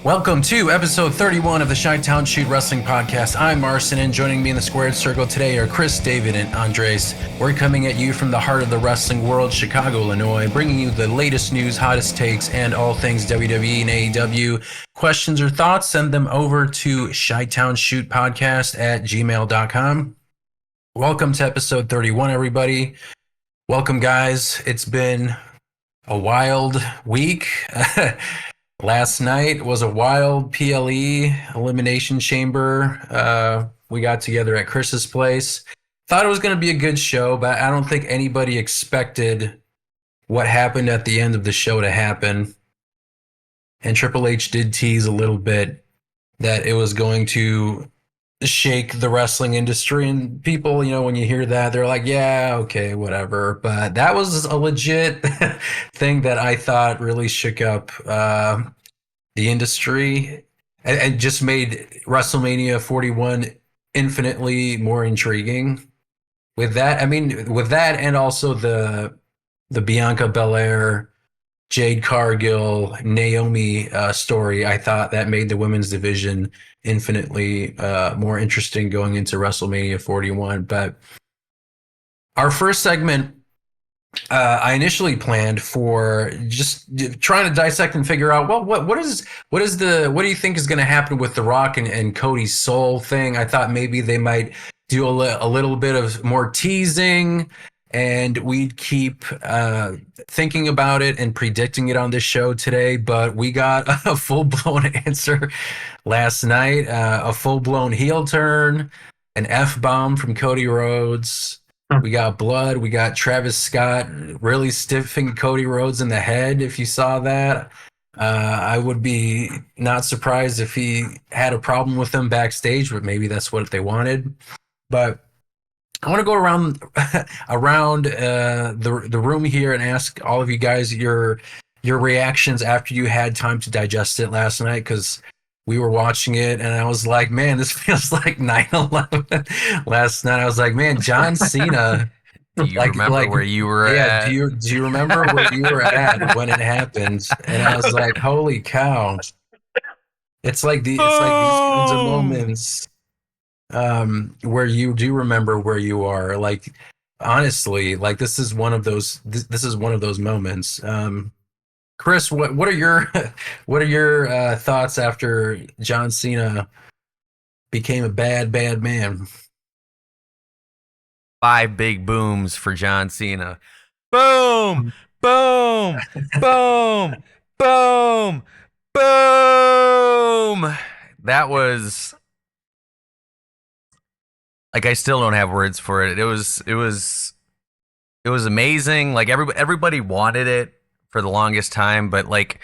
Welcome to episode 31 of the Chi-Town Shoot Wrestling Podcast. I'm Marcin, and joining me in the squared circle today are Chris, David, and Andres. We're coming at you from the heart of the wrestling world, Chicago, Illinois, bringing you the latest news, hottest takes, and all things WWE and AEW. Questions or thoughts, send them over to chi-townshootpodcast@gmail.com. Welcome to episode 31, everybody. Welcome, guys. It's been a wild week. Last night was a wild PLE Elimination Chamber. We got together at Chris's place. Thought it was going to be a good show, but I don't think anybody expected what happened at the end of the show to happen. And Triple H did tease a little bit that it was going to shake the wrestling industry. And people, you know, when you hear that, they're like, yeah, okay, whatever. But that was a legit thing that I thought really shook up the industry and just made WrestleMania 41 infinitely more intriguing. With that, I mean, with that and also the Bianca Belair, Jade Cargill, Naomi story, I thought that made the women's division infinitely more interesting going into WrestleMania 41. But our first segment, I initially planned for just trying to dissect and figure out, well, what do you think is going to happen with The Rock and Cody's soul thing? I thought maybe they might do a little bit of more teasing, and we'd keep thinking about it and predicting it on this show today. But we got a full-blown answer last night, a full-blown heel turn, an F-bomb from Cody Rhodes. We got blood. We got Travis Scott really stiffing Cody Rhodes in the head. If you saw that, I would be not surprised if he had a problem with them backstage, but maybe that's what they wanted. But I want to go around the room here and ask all of you guys your reactions after you had time to digest it last night, because we were watching it and I was like, man, this feels like 9/11 last night. I was like, man, John Cena. Do you remember where you were at? Do you remember where you were at when it happened? And I was like, holy cow. It's like these kinds of moments where you do remember where you are. Like, honestly, like this is one of those moments. Chris, what are your thoughts after John Cena became a bad man? 5 big booms for John Cena. Boom, boom, boom, boom, boom. That was like, I still don't have words for it. It was amazing. Like everybody wanted it for the longest time, but like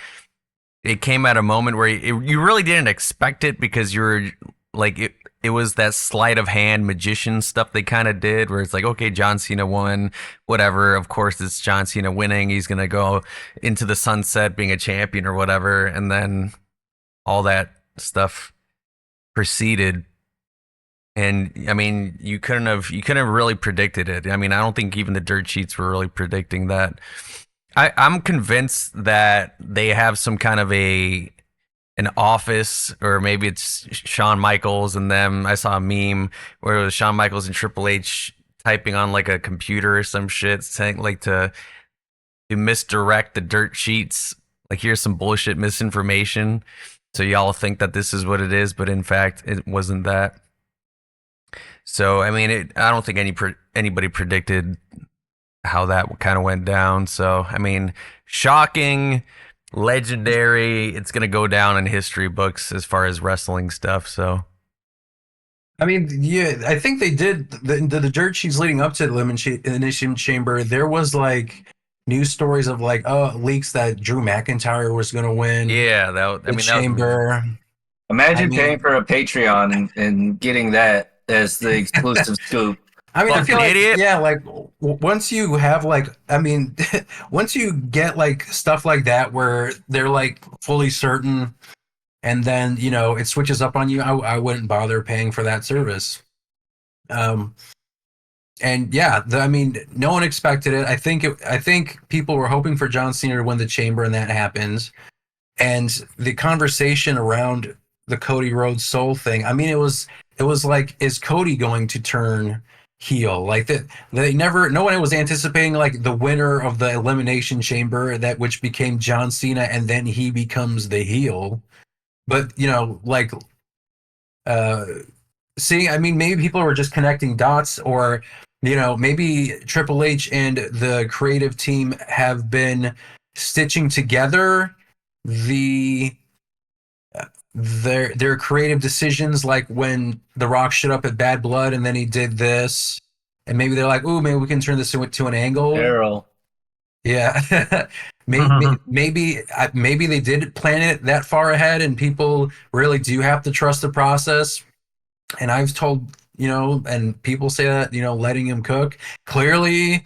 it came at a moment where you really didn't expect it, because you were like, it was that sleight of hand magician stuff they kind of did, where it's like, okay, John Cena won, whatever. Of course, it's John Cena winning. He's going to go into the sunset being a champion or whatever. And then all that stuff proceeded. And I mean, you couldn't have really predicted it. I mean, I don't think even the dirt sheets were really predicting that. I'm convinced that they have some kind of an office, or maybe it's Shawn Michaels and them. I saw a meme where it was Shawn Michaels and Triple H typing on like a computer or some shit, saying like to misdirect the dirt sheets. Like, here's some bullshit misinformation, so y'all think that this is what it is, but in fact, it wasn't that. So I mean, I don't think anybody predicted how that kind of went down. So I mean, shocking, legendary. It's gonna go down in history books as far as wrestling stuff. So I mean, yeah, I think they did the dirt sheets leading up to the Elimination Chamber. There was like news stories of like leaks that Drew McIntyre was going to win. Yeah, Chamber. Imagine paying for a Patreon and getting that as the exclusive scoop. I mean, I feel like, idiot. Yeah, like once you have like, I mean, once you get like stuff like that where they're like fully certain, and then, you know, it switches up on you, I wouldn't bother paying for that service. And yeah, I mean, no one expected it. I think people were hoping for John Cena to win the Chamber, and that happened. And the conversation around the Cody Rhodes Soul thing, I mean, it was like, is Cody going to turn heel? Like that, they never, no one was anticipating like the winner of the Elimination Chamber, that which became John Cena, and then he becomes the heel. But like uh seeing, I mean, maybe people were just connecting dots, or maybe Triple H and the creative team have been stitching together the their creative decisions, like when The Rock showed up at Bad Blood and then he did this, and maybe they're like, "Ooh, maybe we can turn this to an angle." Arrow. Yeah, maybe they did plan it that far ahead, and people really do have to trust the process. And I've told, and people say that, letting him cook. Clearly,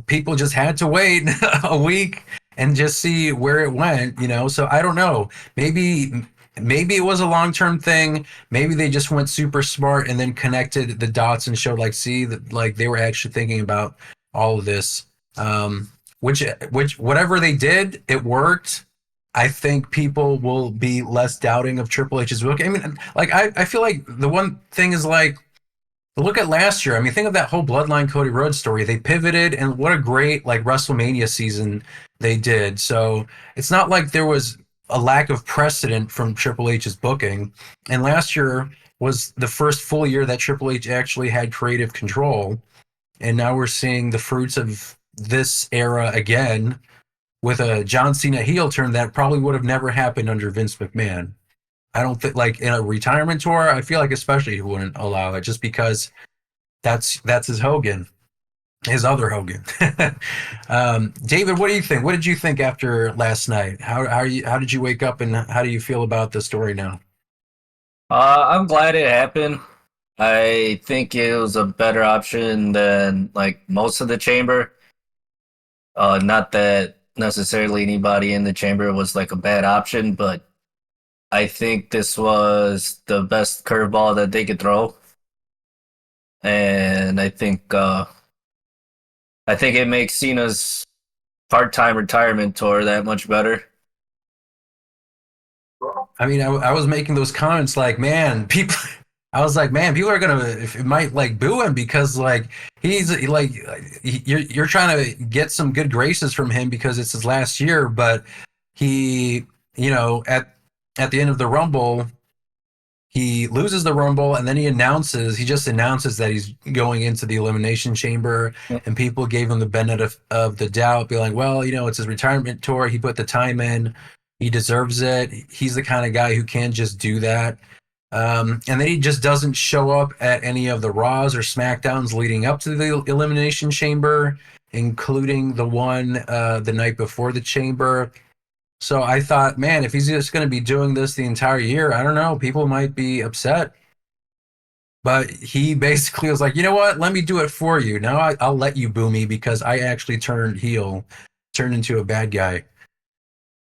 people just had to wait a week and just see where it went, So I don't know. Maybe it was a long-term thing. Maybe they just went super smart and then connected the dots and showed, like, see that, like, they were actually thinking about all of this. Which whatever they did, it worked. I think people will be less doubting of Triple H's book. I mean, like, I feel like the one thing is, like, look at last year. I mean, think of that whole Bloodline Cody Rhodes story. They pivoted, and what a great, like, WrestleMania season they did. So it's not like there was a lack of precedent from Triple H's booking. And last year was the first full year that Triple H actually had creative control. And now we're seeing the fruits of this era again, with a John Cena heel turn that probably would have never happened under Vince McMahon. I don't think, like, in a retirement tour, I feel like especially he wouldn't allow it, just because that's his Hogan, his other Hogan. David, what do you think? What did you think after last night? How did you wake up, and how do you feel about the story now? I'm glad it happened. I think it was a better option than like most of the chamber. Not that necessarily anybody in the chamber was like a bad option, but I think this was the best curveball that they could throw, and I think it makes Cena's part-time retirement tour that much better. I mean, I was making those comments like, man, people. I was like, man, people are gonna, it might, like, boo him because, like, he's like, you're trying to get some good graces from him because it's his last year, but he, at the end of the Rumble, he loses the Rumble, and then he just announces that he's going into the Elimination Chamber, and people gave him the benefit of the doubt, be like, well, it's his retirement tour. He put the time in. He deserves it. He's the kind of guy who can just do that. And then he just doesn't show up at any of the Raws or SmackDowns leading up to the Elimination Chamber, including the one the night before the Chamber. So I thought, man, if he's just going to be doing this the entire year, I don't know, people might be upset. But he basically was like, you know what? Let me do it for you. Now I'll let you boo me because I actually turned heel, turned into a bad guy.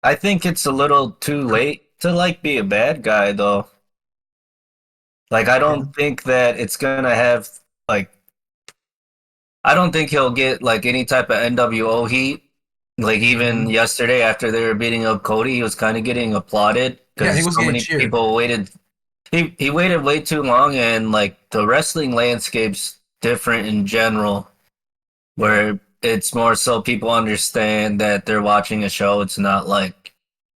I think it's a little too late to like be a bad guy though. Like I don't think that it's gonna have like I don't think he'll get like any type of NWO heat. Like even yesterday after they were beating up Cody, he was kind of getting applauded Yeah, he because was so getting many cheered. people waited. He waited way too long, and like the wrestling landscape's different in general, where it's more so people understand that they're watching a show. It's not like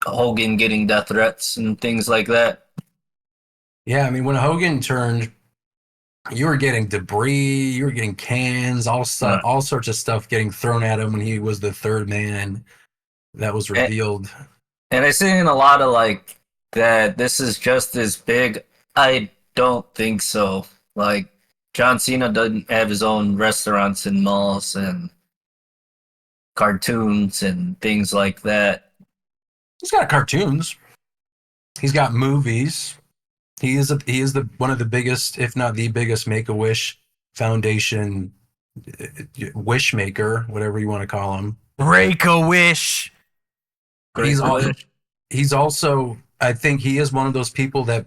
Hogan getting death threats and things like that. Yeah, I mean, when Hogan turned, you were getting debris, you were getting cans, Yeah. all sorts of stuff getting thrown at him when he was the third man that was And, revealed. and I seen a lot of like that this is just as big. I don't think so. Like John Cena doesn't have his own restaurants and malls and cartoons and things like that. He's got cartoons. He's got movies. He is the one of the biggest, if not the biggest, Make a Wish Foundation wish maker, whatever you want to call him. Break a wish. He's Great all, wish. he's also, I think he is one of those people that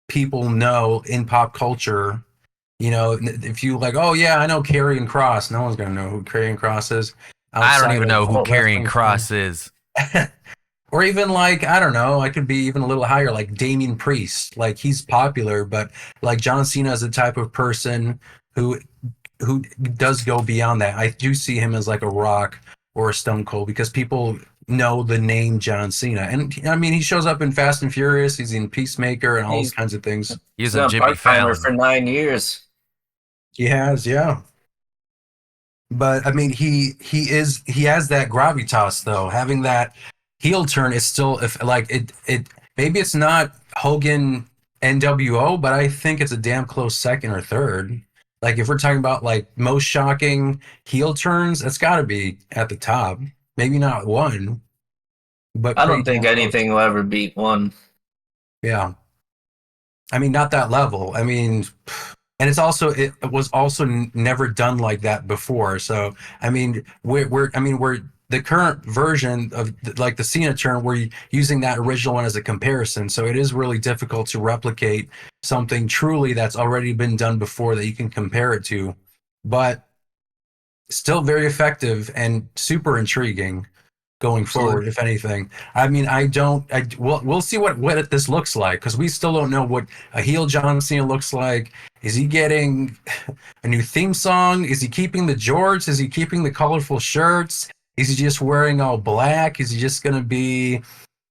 people know in pop culture. If you like, oh yeah, I know Karrion Cross. No one's gonna know who Karrion Cross is I don't outside even know of who Carrying wrestling Cross fans. is. Or even like, I don't know, I could be even a little higher, like Damian Priest. Like he's popular, but like John Cena is the type of person who who does go beyond that. I do see him as like a Rock or a Stone Cold because people know the name John Cena. And I mean, he shows up in Fast and Furious, he's in Peacemaker and all those He's kinds of things. He's he's a on Jimmy part timer Fallon. for 9 years. He has, yeah. But I mean, he has that gravitas though. Having that heel turn is still if like it maybe it's not Hogan NWO, but I think it's a damn close second or third. Like if we're talking about like most shocking heel turns, it's got to be at the top. Maybe not one, but I pretty don't think damn close. anything will ever beat one. Yeah. I mean, not that level. I mean, and it was also never done like that before. So I mean, we're the current version of like the Cena turn. We're using that original one as a comparison. So it is really difficult to replicate something truly that's already been done before that you can compare it to, but still very effective and super intriguing going forward, Absolutely. if anything. I mean, we'll see what this looks like because we still don't know what a heel John Cena looks like. Is he getting a new theme song? Is he keeping the jorts? Is he keeping the colorful shirts? Is he just wearing all black? Is he just going to be,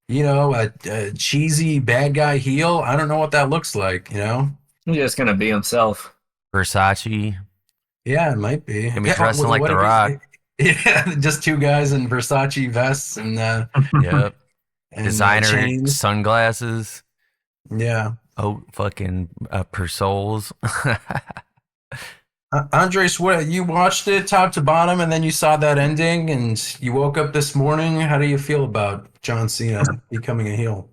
a cheesy bad guy heel? I don't know what that looks like. He's just gonna be himself. Versace. Yeah, it might be. Gonna be Yeah, dressing like The Rock. Yeah, just two guys in Versace vests Yep. and Designer chains. sunglasses. Yeah. Oh, fucking Persols. Andres, what you watched it top to bottom, and then you saw that ending, and you woke up this morning. How do you feel about John Cena becoming a heel?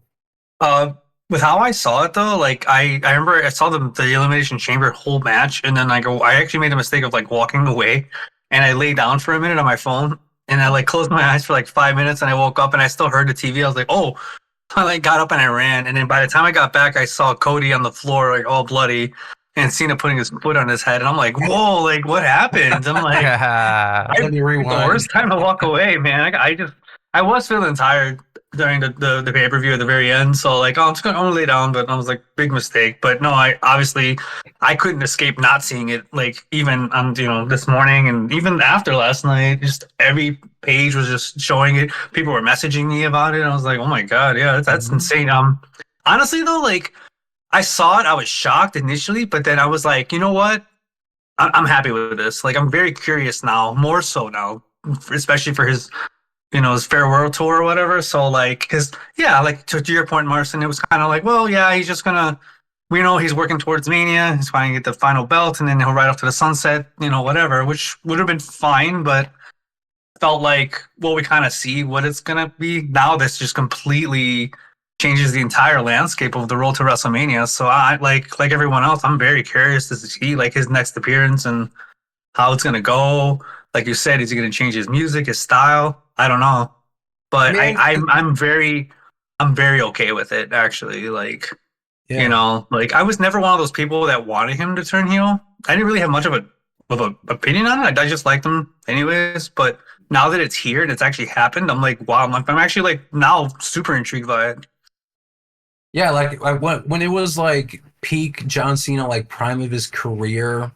Uh, with how I saw it though, like I remember I saw the Elimination Chamber whole match, and then I actually made the mistake of like walking away, and I lay down for a minute on my phone, and I like closed my eyes for like 5 minutes, and I woke up and I still heard the TV. I was like, oh, I like got up and I ran, and then by the time I got back, I saw Cody on the floor like all bloody, and Cena putting his foot on his head, and I'm like, whoa, like what happened? I'm like, Let me the rewind. worst time to walk away, man. I was feeling tired during the pay per view at the very end, so like, oh, I'm just gonna lay down. But I was like, big mistake. But no, I couldn't escape not seeing it. Like even on this morning and even after last night, just every page was just showing it. People were messaging me about it. And I was like, oh my god, yeah, that's insane. Honestly though, like I saw it, I was shocked initially, but then I was like, you know what? I'm happy with this. Like, I'm very curious now, more so now, especially for his farewell tour or whatever. So, like, because, yeah, like, to your point, Marcin, it was kind of like, well, yeah, he's just gonna, we know he's working towards Mania. He's trying to get the final belt, and then he'll ride off to the sunset, whatever, which would have been fine, but felt like, well, we kind of see what it's gonna be. Now this just completely changes the entire landscape of the road to WrestleMania. So I like everyone else, I'm very curious to see like his next appearance and how it's gonna go. Like you said, is he gonna change his music, his style? I don't know, but Man, I'm very okay with it actually. Like yeah. like I was never one of those people that wanted him to turn heel. I didn't really have much of a opinion on it. I just liked him anyways. But now that it's here and it's actually happened, I'm like, wow, I'm actually like now super intrigued by it. Yeah, like when it was like peak John Cena, like prime of his career,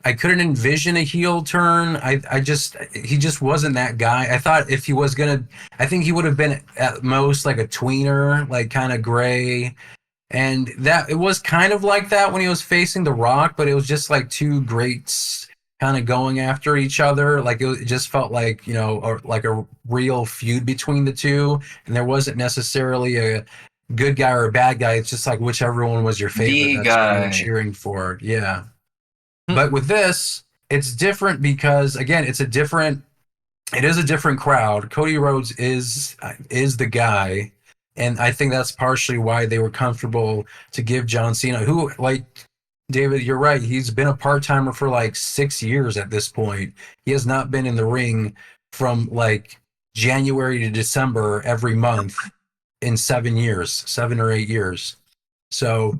I couldn't envision a heel turn. He just wasn't that guy. I thought if he was gonna, I think he would have been at most like a tweener, like kind of gray. And that it was kind of like that when he was facing The Rock, but it was just like two greats kind of going after each other. Like it just felt like, like a real feud between the two. And there wasn't necessarily a good guy or a bad guy. It's just like whichever one was your favorite. The That's who you were guy. cheering for. Yeah. But with this, it's different because again, it is a different crowd. Cody Rhodes is the guy, and I think that's partially why they were comfortable to give John Cena, who like David, you're right. He's been a part timer for like 6 years at this point. He has not been in the ring from like January to December every month in 7 years, 7 or 8 years. So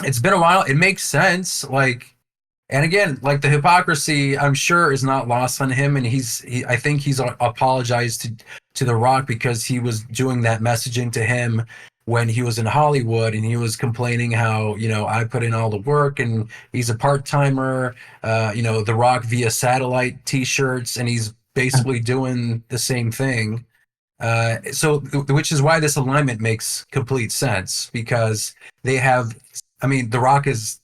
it's been a while. It makes sense. Like, and again, like the hypocrisy, I'm sure is not lost on him. And I think he's apologized to The Rock because he was doing that messaging to him when he was in Hollywood, and he was complaining how, I put in all the work and he's a part-timer, The Rock via satellite t-shirts, and he's basically doing the same thing. Which is why this alignment makes complete sense, because they have, The Rock is,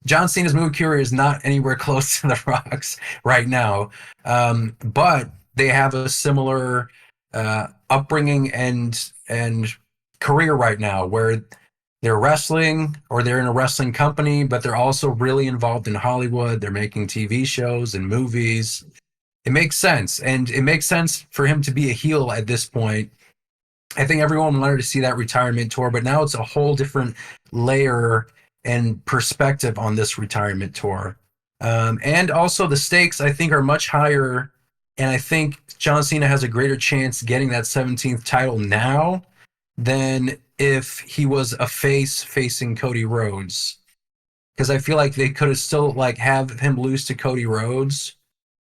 John Cena's movie career is not anywhere close to The Rock's right now. But they have a similar upbringing and career right now, where they're wrestling, or they're in a wrestling company, but they're also really involved in Hollywood. They're making TV shows and movies. It makes sense. And it makes sense for him to be a heel at this point. I think everyone wanted to see that retirement tour, but now it's a whole different layer and perspective on this retirement tour. And also the stakes, I think, are much higher. And I think John Cena has a greater chance getting that 17th title now than if he was a face facing Cody Rhodes. Because I feel like they could have still have him lose to Cody Rhodes,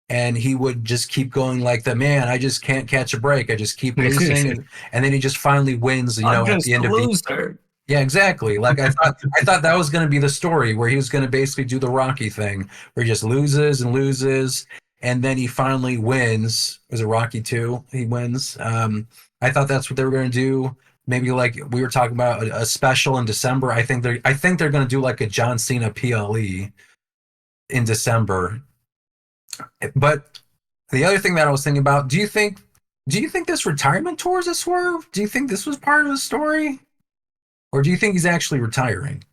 and he would just keep going like the man. I just can't catch a break. I just keep losing, and then he just finally wins. At the end of the yeah, exactly. I thought that was going to be the story, where he was going to basically do the Rocky thing, where he just loses and loses, and then he finally wins. Was it Rocky 2? He wins. I thought that's what they were going to do. Maybe we were talking about a special in December. I think they're going to do a John Cena PLE in December. But the other thing that I was thinking about, do you think this retirement tour is a swerve? Do you think this was part of the story? Or do you think he's actually retiring?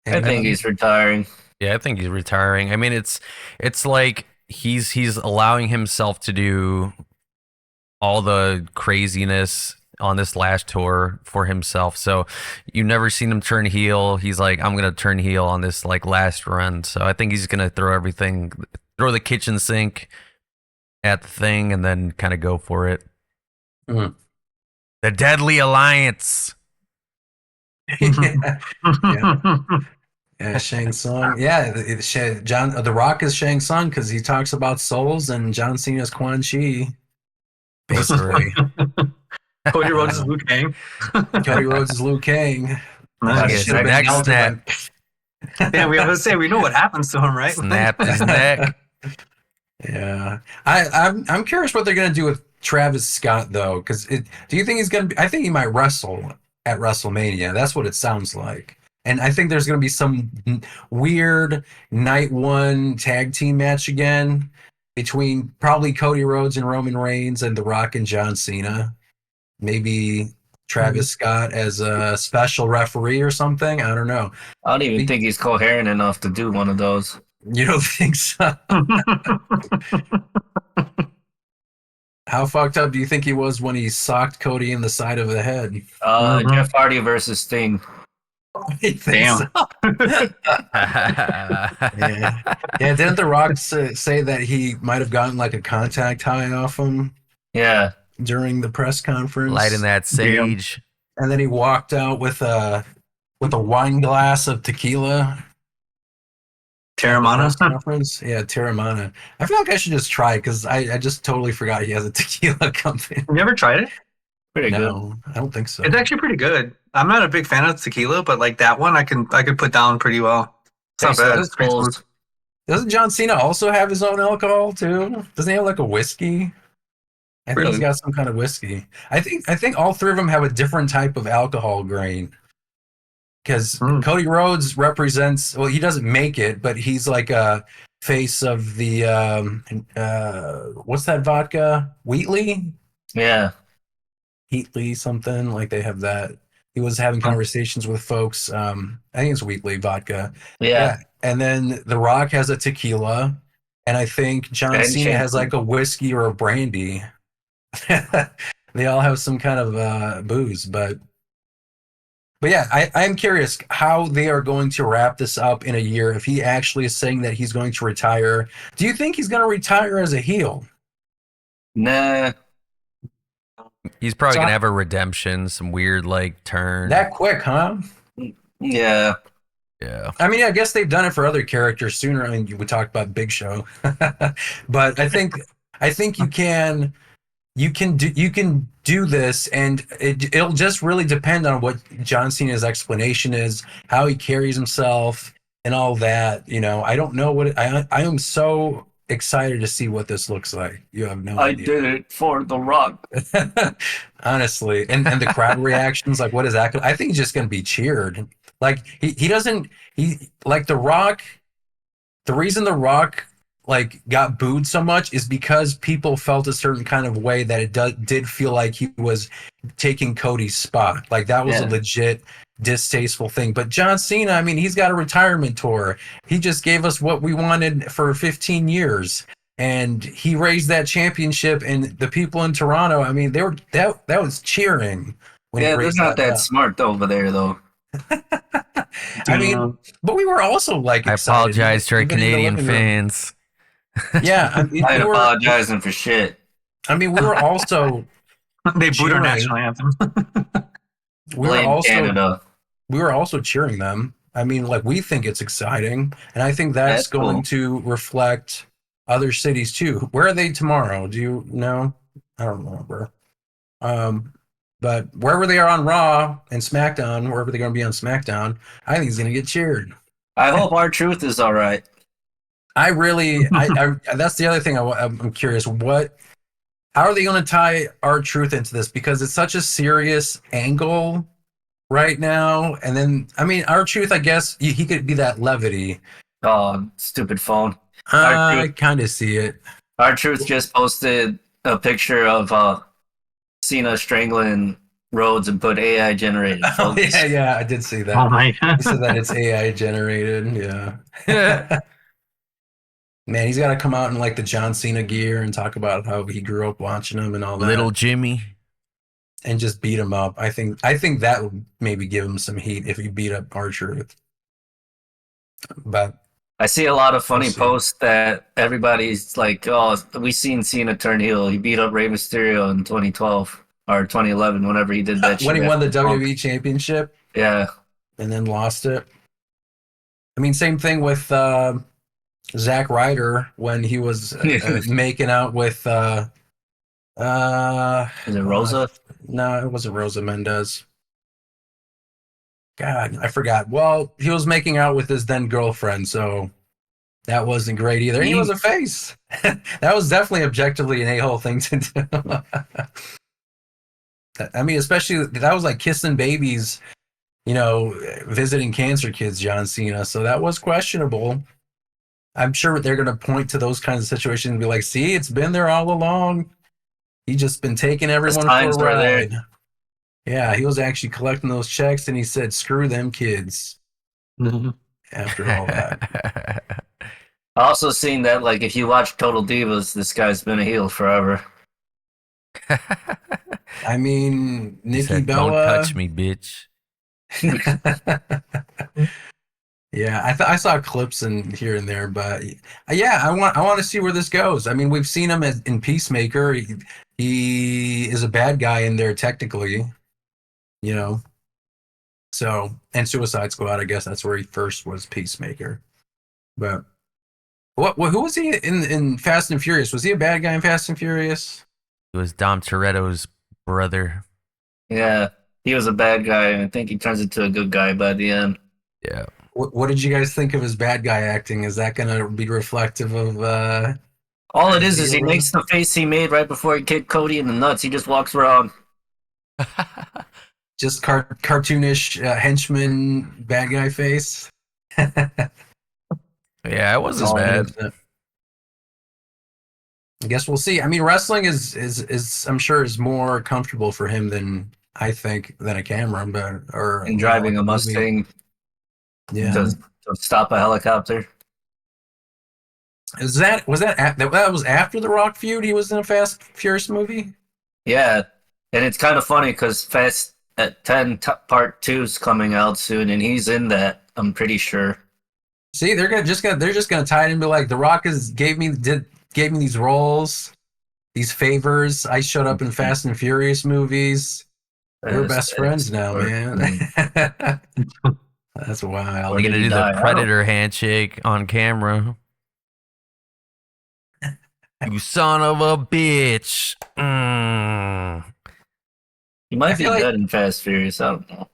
I think he's retiring. Yeah, I think he's retiring. It's like he's allowing himself to do all the craziness on this last tour for himself. So you've never seen him turn heel. He's like, I'm gonna turn heel on this last run. So I think he's gonna throw the kitchen sink at the thing, and then kind of go for it. Mm. The Deadly Alliance. Yeah. Shang Tsung. Yeah, The Rock is Shang Tsung because he talks about souls, and John Cena's Quan Chi. Basically. Cody Rhodes is Liu Kang. Cody Rhodes is Liu Kang. Nice. Next snap. Yeah, we always say we know what happens to him, right? Snap his neck. Yeah, I'm curious what they're gonna do with Travis Scott though, because do you think he's gonna be? I think he might wrestle at WrestleMania. That's what it sounds like, and I think there's gonna be some weird night one tag team match again between probably Cody Rhodes and Roman Reigns and The Rock and John Cena. Maybe Travis Scott as a special referee or something. I don't know. I don't even think he's coherent enough to do one of those. You don't think so? How fucked up do you think he was when he socked Cody in the side of the head? Jeff Hardy versus Sting. Damn. Yeah. Didn't The Rock say that he might have gotten a contact high off him? Yeah. During the press conference, Lighting that sage, and then he walked out with a wine glass of tequila. Terramana. Conference, yeah, Terramana. I feel like I should just try it because I just totally forgot he has a tequila company. You ever tried it? Pretty good. No, I don't think so. It's actually pretty good. I'm not a big fan of tequila, but that one I could put down pretty well. It's not bad. It's pretty smooth. Doesn't John Cena also have his own alcohol too? Doesn't he have a whiskey? I think he's got some kind of whiskey. I think all three of them have a different type of alcohol grain. Because Cody Rhodes represents, he doesn't make it, but he's a face of the what's that vodka? Wheatley? Yeah. Heatley something, they have that. He was having conversations with folks. I think it's Wheatley vodka. Yeah. And then The Rock has a tequila, and I think John Cena has a whiskey or a brandy. They all have some kind of booze, but yeah, I'm curious how they are going to wrap this up in a year. If he actually is saying that he's going to retire, do you think he's going to retire as a heel? Nah. He's probably gonna have a redemption, some weird turn. That quick, huh? Yeah. Yeah. I guess they've done it for other characters sooner. We talked about Big Show, but I think you can you can do this, and it'll just really depend on what John Cena's explanation is, how he carries himself, and all that. I don't know I am so excited to see what this looks like. You have no I idea. did it for The Rock. Honestly, and the crowd reactions, like what is that? I think he's just going to be cheered. Like he doesn't he like The Rock. The reason The Rock like got booed so much is because people felt a certain kind of way that did feel like he was taking Cody's spot. Like that was a legit distasteful thing. But John Cena, I mean, he's got a retirement tour. He just gave us what we wanted for 15 years. And he raised that championship, and the people in Toronto, I mean, they were that was cheering when he Yeah, they're raised not that up. smart over there, though. I mean, but we were also like I excited. apologize to our Even in the Canadian living room. fans. Yeah, I mean, I ain't apologizing for shit. we were also They booed our cheering. national anthem. Blame Canada. We were also cheering them. I mean, like we think it's exciting, and I think that's going cool. to reflect other cities too. Where are they tomorrow? Do you know? I don't remember. But wherever they are on Raw and SmackDown, wherever they're going to be on SmackDown, I think he's going to get cheered. I hope R-Truth is all right. I that's the other thing I'm curious. How are they going to tie R-Truth into this? Because it's such a serious angle right now. And then, I mean, R-Truth, I guess he could be that levity. Oh, stupid phone. I kind of see it. R-Truth just posted a picture of Cena strangling Rhodes and put AI generated. Oh, yeah, I did see that. Oh my He god. said that it's AI generated. Yeah. Man, he's got to come out in like the John Cena gear and talk about how he grew up watching him and all that. Little Jimmy. And just beat him up. I think that would maybe give him some heat if he beat up R-Truth. But I see a lot of funny posts that everybody's like, "Oh, we seen Cena turn heel. He beat up Rey Mysterio in 2012 or 2011, whenever he did that." when shit he won the WWE Championship, yeah, and then lost it. I mean, same thing with Zack Ryder when he was making out with is it Rosa? No, it wasn't Rosa Mendez. God, I forgot. Well, he was making out with his then girlfriend, so that wasn't great either. And he was a face. That was definitely objectively an a-hole thing to do. I mean, especially that was like kissing babies, visiting cancer kids, John Cena. So that was questionable. I'm sure they're going to point to those kinds of situations and be like, see, it's been there all along. He just been taking everyone for a ride. Yeah, he was actually collecting those checks, and he said, screw them kids. After all that. I also seen that, like, if you watch Total Divas, this guy's been a heel forever. I mean, Nikki said, Bella. Don't touch me, bitch. Yeah, I saw clips in here and there, but yeah, I want to see where this goes. I mean, we've seen him in Peacemaker. He is a bad guy in there technically, So, and Suicide Squad, I guess that's where he first was Peacemaker. But who was he in Fast and Furious? Was he a bad guy in Fast and Furious? It was Dom Toretto's brother. Yeah, he was a bad guy, and I think he turns into a good guy by the end. Yeah. What did you guys think of his bad guy acting? Is that going to be reflective of? All it is he makes the face he made right before he kicked Cody in the nuts. He just walks around. Just cartoonish henchman bad guy face. Yeah, it wasn't bad. I guess we'll see. I mean, wrestling is I'm sure is more comfortable for him than I think than a camera, and driving a Mustang. Yeah, to stop a helicopter. Was that after the Rock feud? He was in a Fast Furious movie. Yeah, and it's kind of funny because Fast at 10 Part 2's coming out soon, and he's in that. I'm pretty sure. See, they're just gonna tie it and be like, The Rock gave me these roles, these favors. I showed up in Fast and Furious movies. We're best friends now, man. That's wild. We're gonna do the Predator handshake on camera. You son of a bitch. Mm. He might be feel like- dead in Fast Furious. I don't know.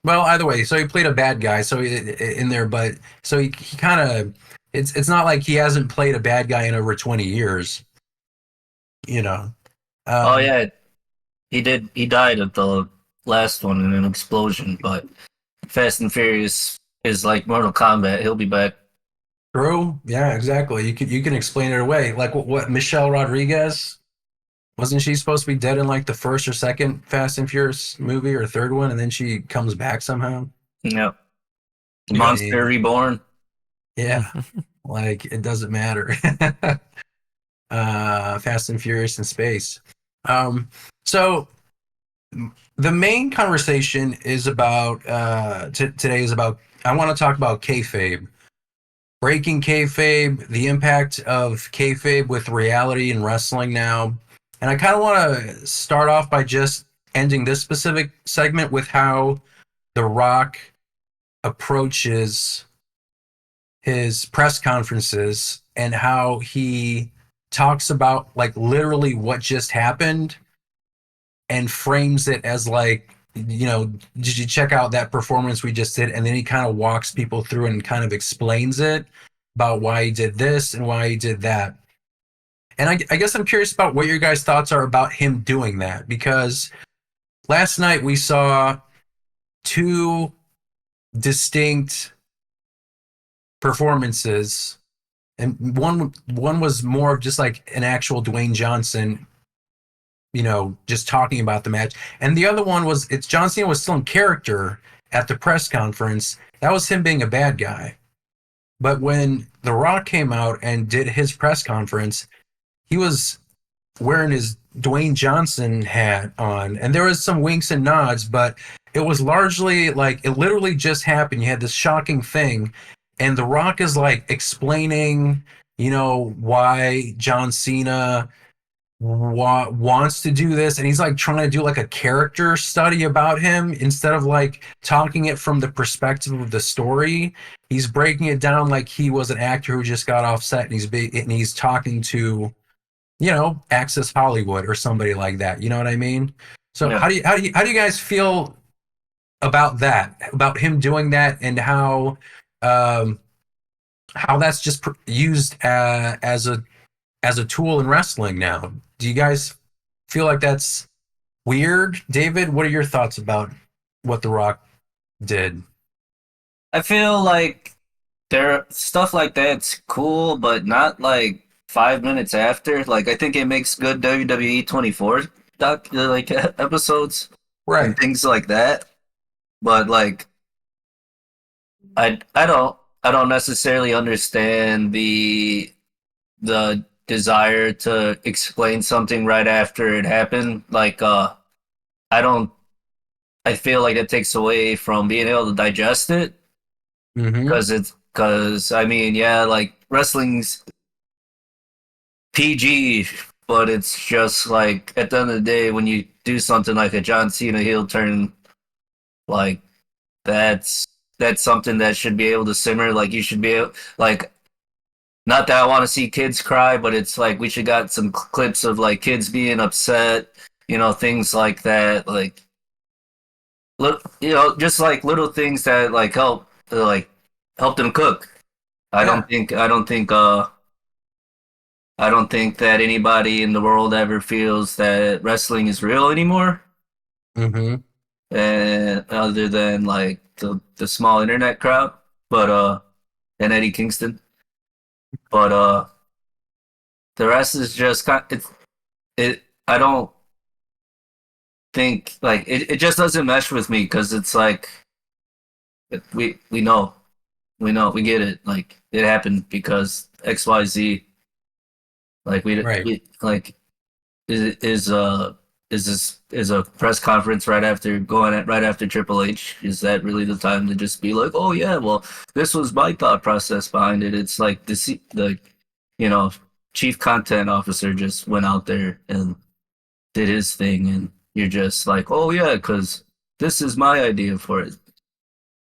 Well, either way, so he played a bad guy, so in there, but so he kind of it's not like he hasn't played a bad guy in over 20 years, you know. Oh yeah, he did. He died at the last one in an explosion. But Fast and Furious is like Mortal Kombat. He'll be back. True. Yeah, exactly. You can explain it away. Like what Michelle Rodriguez, wasn't she supposed to be dead in like the first or second Fast and Furious movie or third one, and then she comes back somehow? Yep. I Monster mean, Reborn. yeah, like it doesn't matter. Fast and Furious in space. So the main conversation is about today is about I want to talk about kayfabe, breaking kayfabe, the impact of kayfabe with reality and wrestling now, and I kind of want to start off by just ending this specific segment with how The Rock approaches his press conferences and how he talks about like literally what just happened and frames it as like, did you check out that performance we just did? And then he kind of walks people through and kind of explains it about why he did this and why he did that. And I guess I'm curious about what your guys' thoughts are about him doing that, because last night we saw two distinct performances, and one was more of just like an actual Dwayne Johnson, just talking about the match, and the other one was it's John Cena was still in character at the press conference. That was him being a bad guy. But when The Rock came out and did his press conference, he was wearing his Dwayne Johnson hat on, and there was some winks and nods, but it was largely like it literally just happened. You had this shocking thing, and The Rock is like explaining, why John Cena wants to do this, and he's like trying to do like a character study about him instead of like talking it from the perspective of the story. He's breaking it down like he was an actor who just got off set, and he's talking to Access Hollywood or somebody like that. You know what I mean? So Yeah. how do you guys feel about that? About him doing that, and how that's just used as a tool in wrestling now? Do you guys feel like that's weird? David, what are your thoughts about what The Rock did? I feel like there stuff like that's cool, but not like 5 minutes after. Like I think it makes good WWE 24 episodes and things like that. But like I don't necessarily understand the desire to explain something right after it happened. Like I don't I feel like it takes away from being able to digest it Mm-hmm. because I mean, yeah, like wrestling's PG, but it's just like at the end of the day when you do something like a John Cena heel turn, like that's something that should be able to simmer. Like you should be able, like, not that I want to see kids cry, but it's like we should got some clips of like kids being upset, things like that. Like, just like little things that like help them cook. I don't think I don't think that anybody in the world ever feels that wrestling is real anymore. Mm-hmm. And other than like the small internet crowd, but and Eddie Kingston. But the rest is just it I don't think like it just doesn't mesh with me because it's like we know we get it, like it happened because XYZ, like Right. we like is a press conference right after Triple H, is that really the time to just be like, oh yeah, well this was my thought process behind it? It's like the you know chief content officer just went out there and did his thing, and you're just like, oh yeah, because this is my idea for it.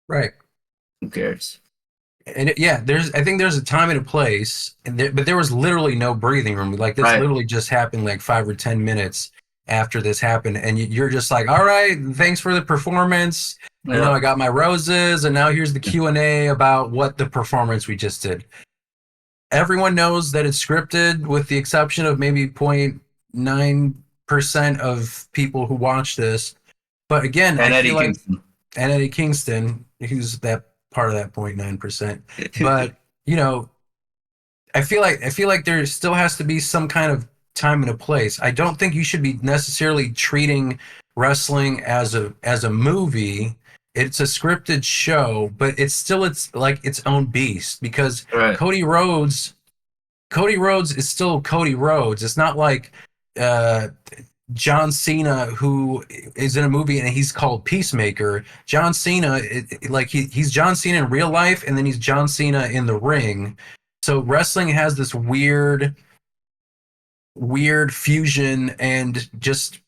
Right. Who cares? I think there's a time and a place, but there was literally no breathing room. Like this Right. literally just happened like 5 or 10 minutes after this happened, and you're just like, all right, thanks for the performance. Yeah. I got my roses, and now here's the Q&A about what the performance we just did. Everyone knows that it's scripted, with the exception of maybe 0.9% of people who watch this. But again, And I Eddie feel like, Kingston. and Eddie Kingston, who's that part of that 0.9%. But you know, I feel like there still has to be some kind of time and a place. I don't think you should be necessarily treating wrestling as a movie. It's a scripted show, but it's like its own beast, because Right. Cody Rhodes Cody Rhodes is still Cody Rhodes. It's not like uh, John Cena, who is in a movie and he's called Peacemaker. John Cena, he's John Cena in real life, and then he's John Cena in the ring. So wrestling has this weird fusion and just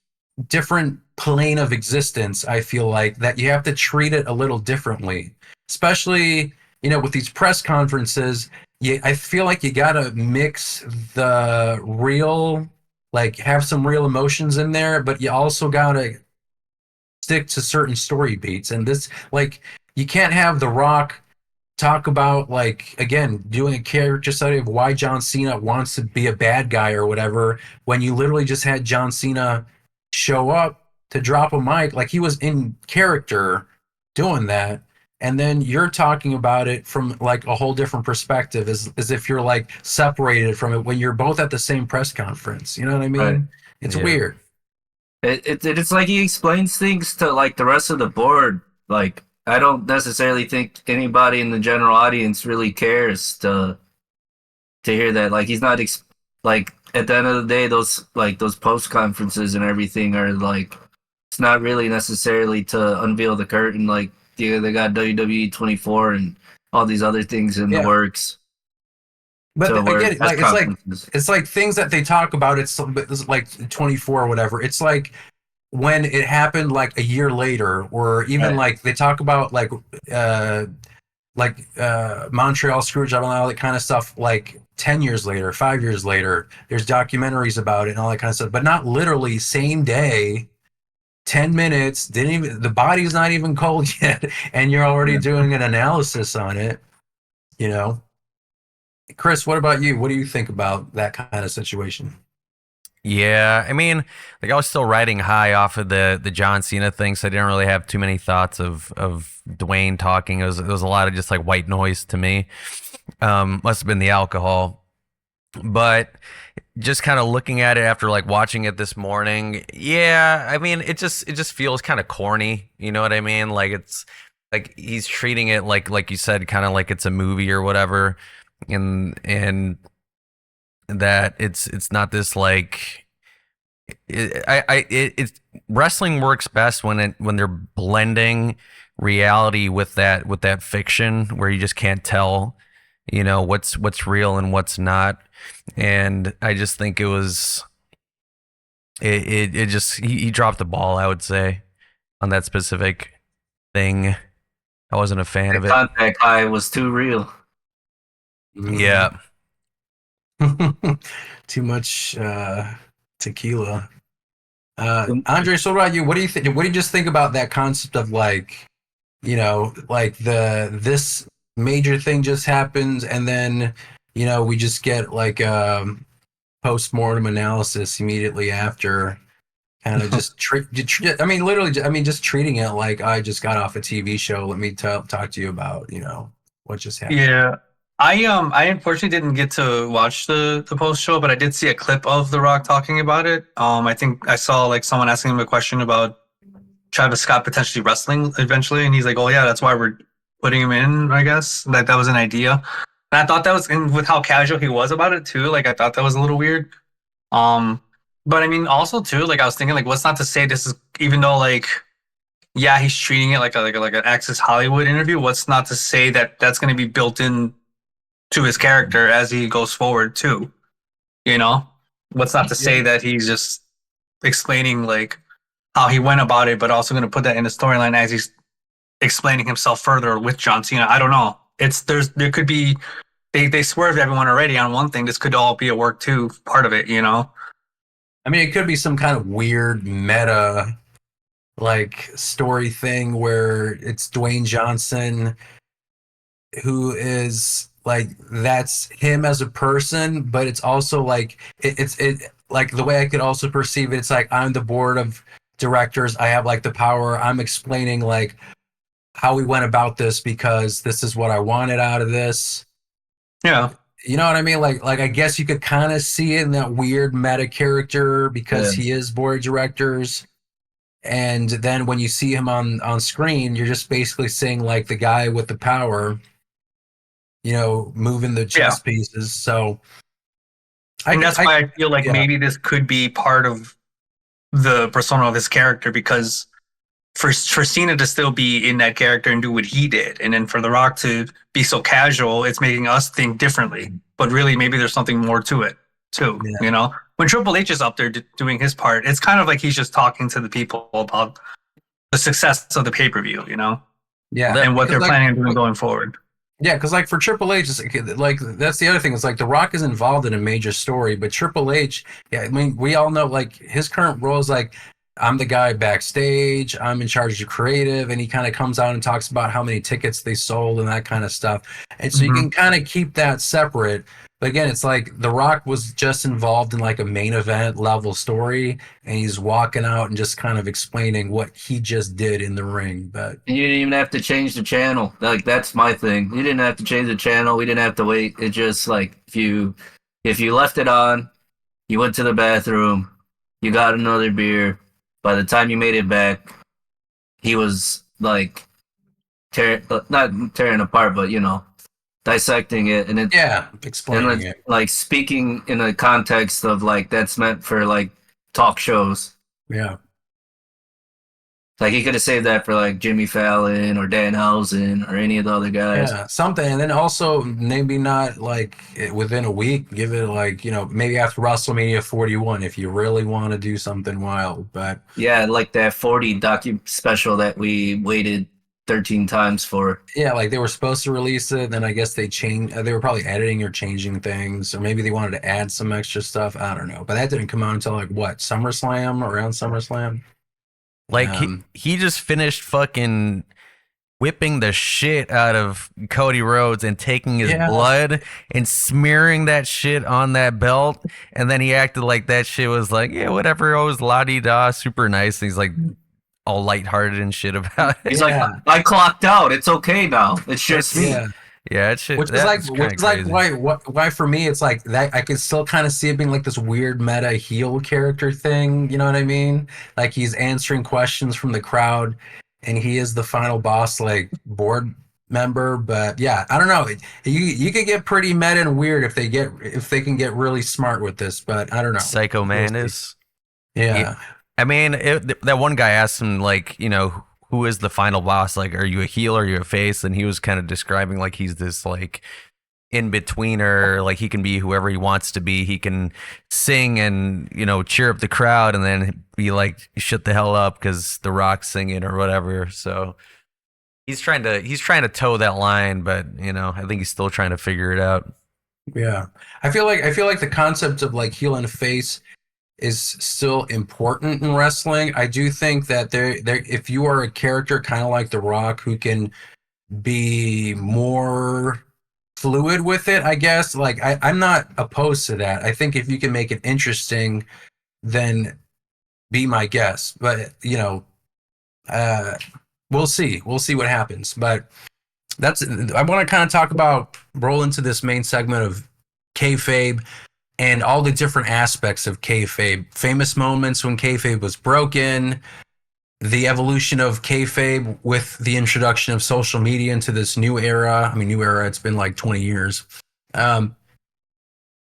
different plane of existence. I feel like that you have to treat it a little differently, especially with these press conferences. I feel like you gotta mix the real, like have some real emotions in there, but you also gotta stick to certain story beats. And this, like, you can't have The Rock talk about, like, again, doing a character study of why John Cena wants to be a bad guy or whatever, when you literally just had John Cena show up to drop a mic, like he was in character doing that. And then you're talking about it from like a whole different perspective, as if you're like separated from it when you're both at the same press conference. You know what I Right. mean? It's Yeah. weird. It's like he explains things to like the rest of the board. Like I don't necessarily think anybody in the general audience really cares to hear that. Like he's not like at the end of the day, those post conferences and everything are like it's not really necessarily to unveil the curtain. Like they got WWE 24 and all these other things in the Yeah. works. But So where again, press like conferences. it's like things that they talk about. It's like 24 or whatever. It's like when it happened like a year later, or even Right. like they talk about uh Montreal Screwjob and all that kind of stuff, like 10 years later, 5 years later. There's documentaries about it and all that kind of stuff, but not literally same day. 10 minutes, didn't even, the body's not even cold yet, and you're already Yeah. doing an analysis on it, you know. Chris, what about you? What do you think about that kind of situation? Yeah, I mean, like I was still riding high off of the John Cena thing, so I didn't really have too many thoughts of Dwayne talking. It was a lot of just like white noise to me. Must have been the alcohol, but just kind of looking at it after like watching it this morning, yeah, I mean, it just feels kind of corny. You know what I mean? Like it's like he's treating it like you said, kind of like it's a movie or whatever, and that it's not this like it's wrestling works best when they're blending reality with that fiction where you just can't tell what's real and what's not. And I just think it just he dropped the ball, I would say, on that specific thing. I wasn't a fan The of it. contact high was too real. Yeah. Too much tequila. Andre, so what about you? What do you think? What do you just think about that concept of like, like this major thing just happens, and then we just get like post-mortem analysis immediately after, kind of just I mean, literally, I mean, just treating it like I just got off a TV show. Let me talk to you about what just happened. Yeah. I unfortunately didn't get to watch the post show, but I did see a clip of The Rock talking about it. I think I saw like someone asking him a question about Travis Scott potentially wrestling eventually, and he's like, "Oh yeah, that's why we're putting him in." I guess like that was an idea, and I thought that was, and with how casual he was about it too, like I thought that was a little weird. Um, but I mean, also too, like I was thinking, like, what's not to say this is, even though like, yeah, he's treating it like an Access Hollywood interview. What's not to say that that's going to be built in to his character as he goes forward too? You know, what's not to say that he's just explaining like how he went about it, but also going to put that in the storyline as he's explaining himself further with John Cena. I don't know. there could be they swerved everyone already on one thing. This could all be a work too part of it, you know. I mean, it could be some kind of weird meta like story thing where it's Dwayne Johnson who is like that's him as a person, but it's also like it's like the way I could also perceive it, it's like I'm the board of directors, I have like the power, I'm explaining like how we went about this because this is what I wanted out of this. Yeah. You know what I mean? Like I guess you could kind of see it in that weird meta character because Yeah. he is board of directors. And then when you see him on screen, you're just basically seeing like the guy with the power, moving the Yeah. chess pieces. So And that's why I feel like yeah, maybe this could be part of the persona of his character, because for Cena to still be in that character and do what he did, and then for The Rock to be so casual, it's making us think differently. But really, maybe there's something more to it too. Yeah. You know, when Triple H is up there doing his part, it's kind of like he's just talking to the people about the success of the pay-per-view. You know, yeah, and what because, they're planning on doing going forward. yeah, because like for Triple H, it's like that's the other thing. It's like The Rock is involved in a major story, but Triple H, yeah, I mean, we all know like his current role is like I'm the guy backstage, I'm in charge of creative, and he kind of comes out and talks about how many tickets they sold and that kind of stuff. And so you Mhm. can kind of keep that separate. But again, it's like The Rock was just involved in like a main event level story, and he's walking out and just kind of explaining what he just did in the ring. But And you didn't even have to change the channel. Like that's my thing. You didn't have to change the channel. We didn't have to wait. It just like if you left it on, you went to the bathroom, you got another beer. By the time you made it back, he was like not tearing apart, but dissecting it, and yeah, explaining it's it. like speaking in a context of like that's meant for like talk shows. Yeah. Like he could have saved that for like Jimmy Fallon or Danhausen or any of the other guys. Yeah, something, and then also maybe not like within a week. Give it like maybe after WrestleMania 41 if you really want to do something wild. But Yeah, like that 40 docu special that we waited 13 times for. yeah, like they were supposed to release it, then I guess they changed. They were probably editing or changing things, or maybe they wanted to add some extra stuff. I don't know, but that didn't come out until like what SummerSlam, around SummerSlam. Like he just finished fucking whipping the shit out of Cody Rhodes and taking his Yeah. blood and smearing that shit on that belt, and then he acted like that shit was like, yeah, whatever, it was la-di-da, super nice, and he's like all lighthearted and shit about it. He's Yeah. like, I clocked out. It's okay now. It's just me. Yeah. Yeah, it shit. Which is like why for me it's like that I could still kind of see it being like this weird meta heel character thing, you know what I mean? Like he's answering questions from the crowd and he is the final boss like board member, but yeah, I don't know. You could get pretty meta and weird if they can get really smart with this, but I don't know. Psycho Man is. Yeah. I mean, that one guy asked him like, who is the final boss? Like, are you a heel or are you a face? And he was kind of describing like he's this like in betweener, like he can be whoever he wants to be. He can sing and cheer up the crowd, and then be like, shut the hell up because The Rock's singing or whatever. So he's trying to toe that line, but I think he's still trying to figure it out. Yeah. I feel like the concept of like heel and face is still important in wrestling. I do think that there if you are a character kind of like The Rock who can be more fluid with it, I guess, like I'm not opposed to that. I think if you can make it interesting, then be my guest. But we'll see. We'll see what happens. But I want to kind of talk about roll into this main segment of kayfabe and all the different aspects of kayfabe, famous moments when kayfabe was broken, the evolution of kayfabe with the introduction of social media into this new era. I mean, new era, it's been like 20 years. And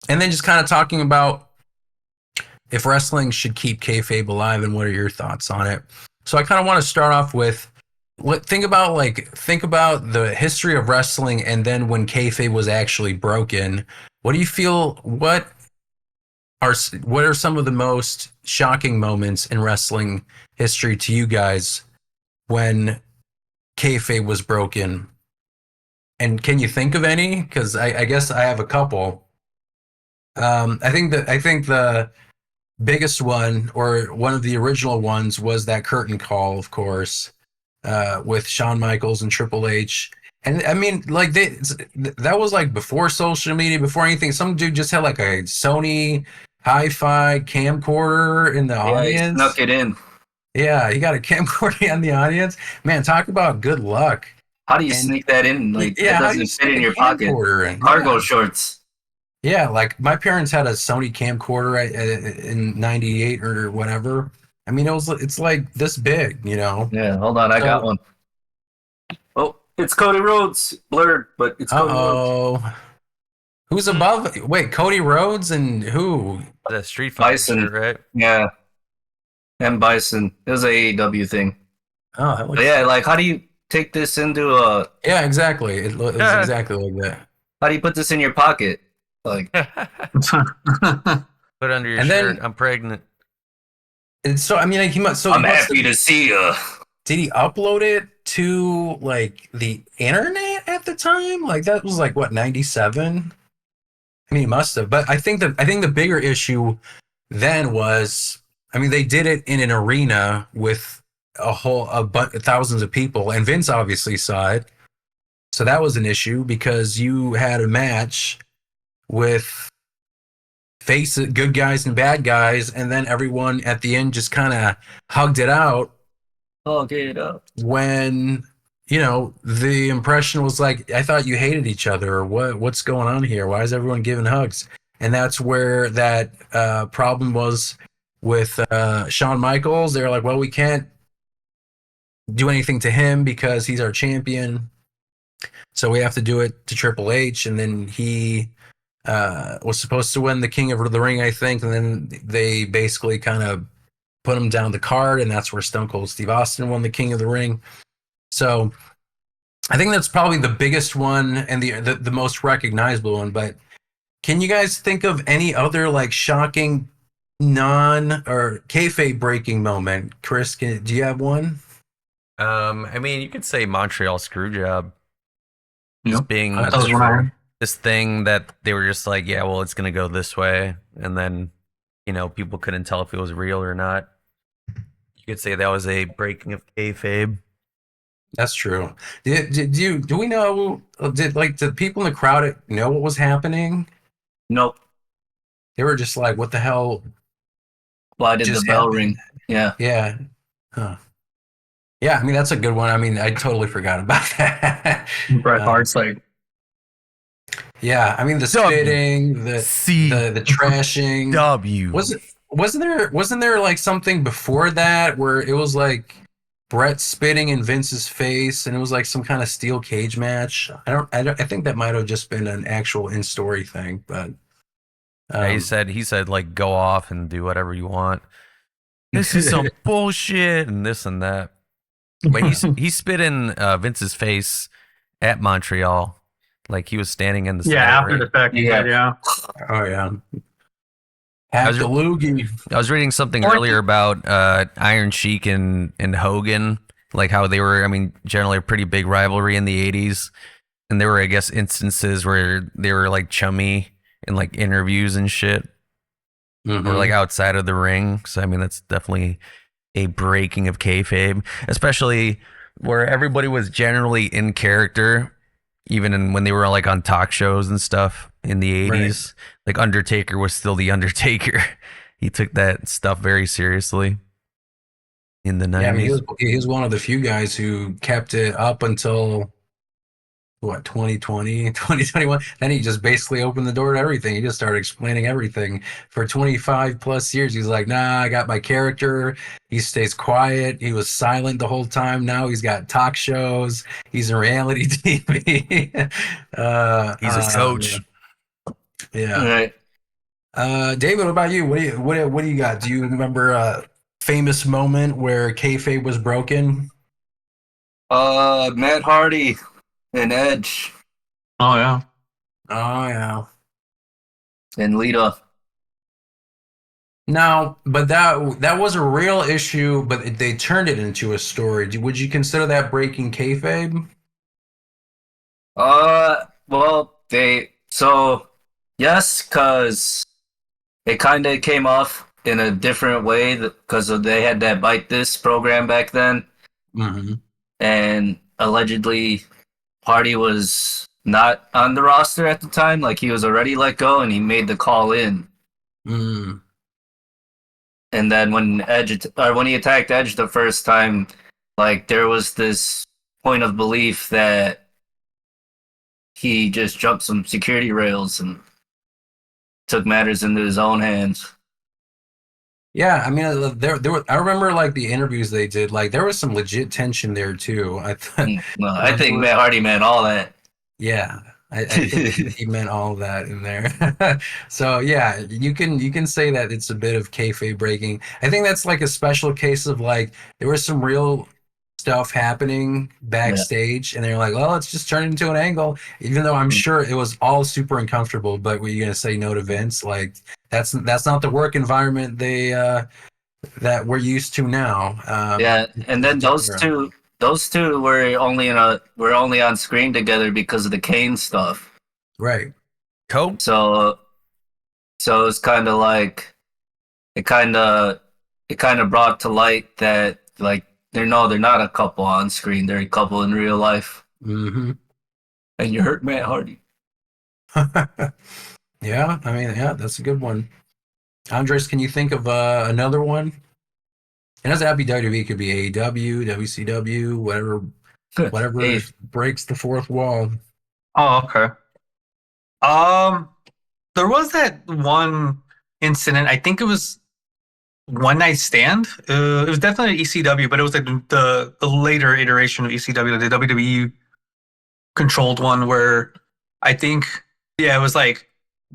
then just kind of talking about if wrestling should keep kayfabe alive and what are your thoughts on it. So I kind of want to start off with think about the history of wrestling and then when kayfabe was actually broken. What do you feel? What are some of the most shocking moments in wrestling history to you guys when kayfabe was broken? And can you think of any? Because I guess I have a couple. I think the biggest one, or one of the original ones, was that curtain call, of course, with Shawn Michaels and Triple H. And I mean, like that was like before social media, before anything. Some dude just had like a Sony hi-fi camcorder in the Yeah, he snuck audience. it in. Yeah, he got a camcorder in the audience. Man, talk about good luck. How do you And sneak that in? Like that yeah, how do you doesn't fit stick in a your pocket. camcorder in? Cargo Yeah. shorts. Yeah, like my parents had a Sony camcorder in '98 or whatever. I mean, it's like this big, you know. Yeah, hold on, I got So, one. Oh, it's Cody Rhodes. Blurred, but it's Cody Rhodes. uh-oh. Who's above? Wait, Cody Rhodes and who? The Street Fighter Bison. shirt, right? Yeah, and Bison. It was a AEW thing. Oh, that But looks, yeah, like how do you take this into a? yeah, exactly. It was Yeah. exactly like that. How do you put this in your pocket? Like, Put it under your And shirt. then- I'm pregnant. And so I mean, like, he must. So I'm he must happy to see you. did he upload it to like the internet at the time? Like that was like what, 97? I mean, he must have. But I think the bigger issue then was, I mean, they did it in an arena with thousands of people, and Vince obviously saw it. So that was an issue because you had a match with good guys and bad guys, and then everyone at the end just kind of hugged it out Oh, get up. when, you know, the impression was like, I thought you hated each other, or what's going on here? Why is everyone giving hugs? And that's where that problem was with Shawn Michaels. They were like, well, we can't do anything to him because he's our champion, so we have to do it to Triple H. And then he was supposed to win the King of the Ring, I think, and then they basically kind of put him down the card, and that's where Stone Cold Steve Austin won the King of the Ring. So I think that's probably the biggest one and the most recognizable one. But can you guys think of any other like shocking or kayfabe breaking moment? Chris, do you have one? I mean, you could say Montreal Screwjob. Yep. Just being That was one I- this thing that they were just like, yeah, well, it's gonna go this way, and then, you know, people couldn't tell if it was real or not. You could say that was a breaking of kayfabe. That's true. Do we know? Did people in the crowd know what was happening? Nope. They were just like, "What the hell?" Why did Just the bell happened. ring? Yeah. Yeah. Huh. Yeah, I mean that's a good one. I mean, I totally forgot about that. Bret Hart's like, Yeah, I mean the spitting, the trashing. W. Wasn't there like something before that where it was like Brett spitting in Vince's face, and it was like some kind of steel cage match? I think that might have just been an actual in-story thing, but Yeah, he said like go off and do whatever you want. This is some bullshit and this and that. But he spit in Vince's face at Montreal, like he was standing in the yeah, center, after right? the fact, Yeah. yeah. oh yeah, I have was- the loogie. I was reading something earlier about Iron Sheik and Hogan, like how they were, I mean, generally a pretty big rivalry in the 80s. And there were, I guess, instances where they were like chummy in like interviews and shit, or like outside of the ring. So, I mean, that's definitely a breaking of kayfabe, especially where everybody was generally in character, even when they were like on talk shows and stuff in the 80s. Like Undertaker was still the Undertaker. He took that stuff very seriously in the 90s. Yeah, I mean, he was one of the few guys who kept it up until what, 2020, 2021. Then he just basically opened the door to everything. He just started explaining everything for 25 plus years. He's like, nah, I got my character. He stays quiet. He was silent the whole time. Now he's got talk shows. He's in reality TV. He's a coach. Yeah. All right. David, what about you? What do you got? Do you remember a famous moment where kayfabe was broken? Matt Hardy and Edge Oh yeah. Oh yeah. and Lita. No, but that was a real issue, but they turned it into a story. Would you consider that breaking kayfabe? Well, yes, because it kind of came off in a different way because they had that Bite This program back then, Mm-hmm. and allegedly Hardy was not on the roster at the time. Like he was already let go, and he made the call in. Mm. And then when he attacked Edge the first time, like there was this point of belief that he just jumped some security rails and took matters into his own hands. Yeah, I mean, there were, I remember like the interviews they did, like there was some legit tension there too. I thought, No, I think Matt Hardy meant all that. yeah, I think he meant all of that in there. So yeah, you can say that it's a bit of kayfabe breaking. I think that's like a special case of like there was some real stuff happening Yeah. backstage, and they're like, well, let's just turn it into an angle, even though I'm sure it was all super uncomfortable. But were you gonna say no to Vince? Like that's not the work environment that we're used to now. Yeah, and then those two were only on screen together because of the Kane stuff. Right. Cool. So it's kind of like it kind of brought to light that like they're not a couple on screen. They're a couple in real life. Mm-hmm. And you hurt Matt Hardy. Yeah, I mean, yeah, that's a good one. Andres, can you think of another one? It doesn't have to be WWE. It could be AEW, WCW, whatever Hey, breaks the fourth wall. Oh, okay. Um, there was that one incident. I think it was One Night Stand. It was definitely ECW, but it was like the later iteration of ECW, the WWE controlled one, where I think yeah, it was like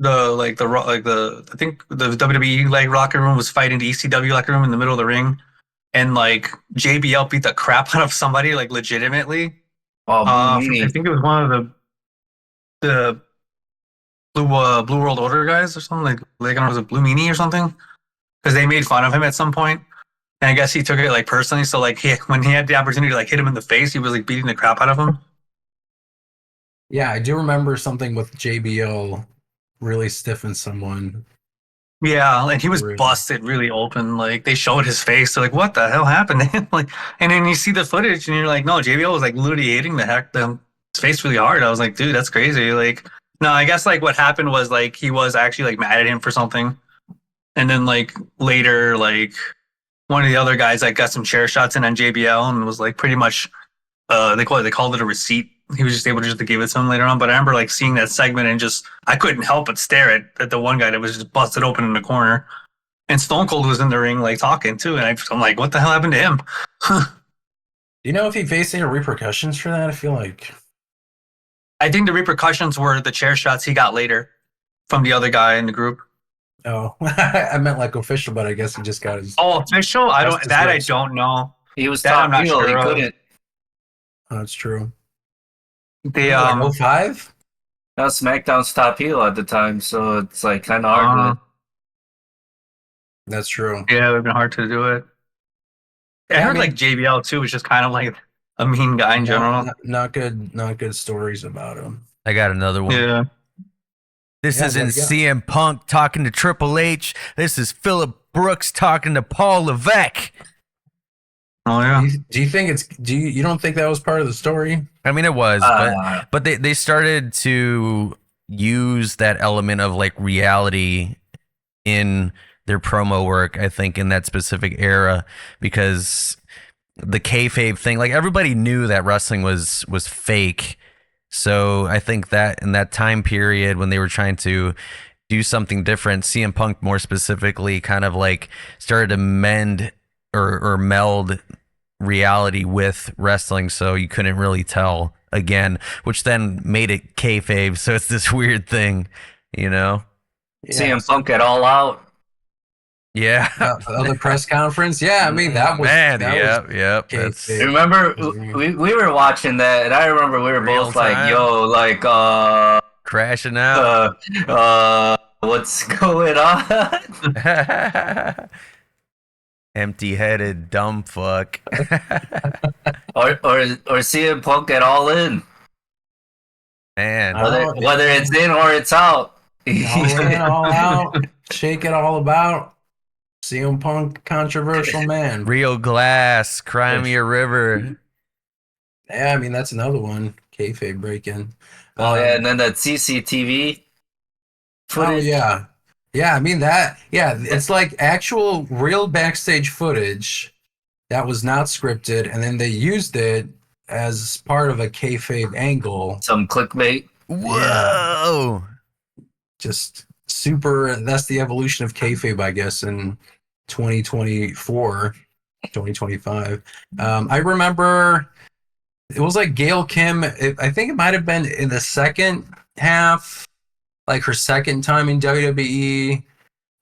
I think the WWE like locker room was fighting the ECW locker room in the middle of the ring, and like JBL beat the crap out of somebody like legitimately. oh, Blue I Meanie. think it was one of the Blue World Order guys or something like I don't know, was it Blue Meanie or something? Because they made fun of him at some point, and I guess he took it like personally. So like when he had the opportunity to like hit him in the face, he was like beating the crap out of him. Yeah, I do remember something with JBL really stiffing someone. Yeah, and he was Really. busted really open. Like they showed his face. They're like, "What the hell happened?" Like, and then you see the footage, and you're like, "No, JBL was like literally hitting his face really hard." I was like, "Dude, that's crazy." Like, no, I guess like what happened was like he was actually like mad at him for something, and then like later, like one of the other guys like got some chair shots in on JBL and was like pretty much they called it a receipt. He was just able to give it to him later on. But I remember like seeing that segment and just I couldn't help but stare at the one guy that was just busted open in the corner. And Stone Cold was in the ring like talking too, and I'm like, what the hell happened to him? Do you know if he faced any repercussions for that? I feel like. I think the repercussions were the chair shots he got later from the other guy in the group. Oh, I meant like official, but I guess he just got his. Oh, official? I Justice don't know. He was That I'm top not heel. He sure of. couldn't. Oh, that's true. They Like 05? That was SmackDown's top heel at the time, so it's like kind of hard. That's true. yeah, it would have been hard to do it. I Yeah, I heard mean- like JBL too was just kind of like a mean guy in general. Not good stories about him. I got another one. Yeah. This Yeah, isn't there you go. CM Punk talking to Triple H. This is Phillip Brooks talking to Paul Levesque. Oh yeah. Do you think you don't think that was part of the story? I mean, it was, Uh, but they started to use that element of like reality in their promo work, I think, in that specific era, because the kayfabe thing, like everybody knew that wrestling was fake. So I think that in that time period when they were trying to do something different, CM Punk more specifically kind of like started to mend or meld reality with wrestling, so you couldn't really tell again, which then made it kayfabe. So it's this weird thing, you know? CM Punk at All Out. Yeah. Other press conference. Yeah, I mean that was Man, that yep. was That's kayfabe. Remember, we were watching that, and I remember we were Real both like, time. "Yo, like, crashing out. what's going on?" Empty-headed dumb fuck. or CM Punk at All In. Man, Whether it's in or it's out. All in, all out, shake it all about. CM Punk, controversial man. Rio Glass, Crimea River. Yeah, I mean that's another one. Kayfabe break-in. Oh yeah, and then that CCTV Oh footage. yeah, yeah. I mean that. Yeah, it's like actual real backstage footage that was not scripted, and then they used it as part of a kayfabe angle. Some clickbait. Yeah, Whoa. just super. That's the evolution of kayfabe, I guess, in 2024, 2025. I remember it was like Gail Kim. I think it might have been in the second half, like her second time in WWE.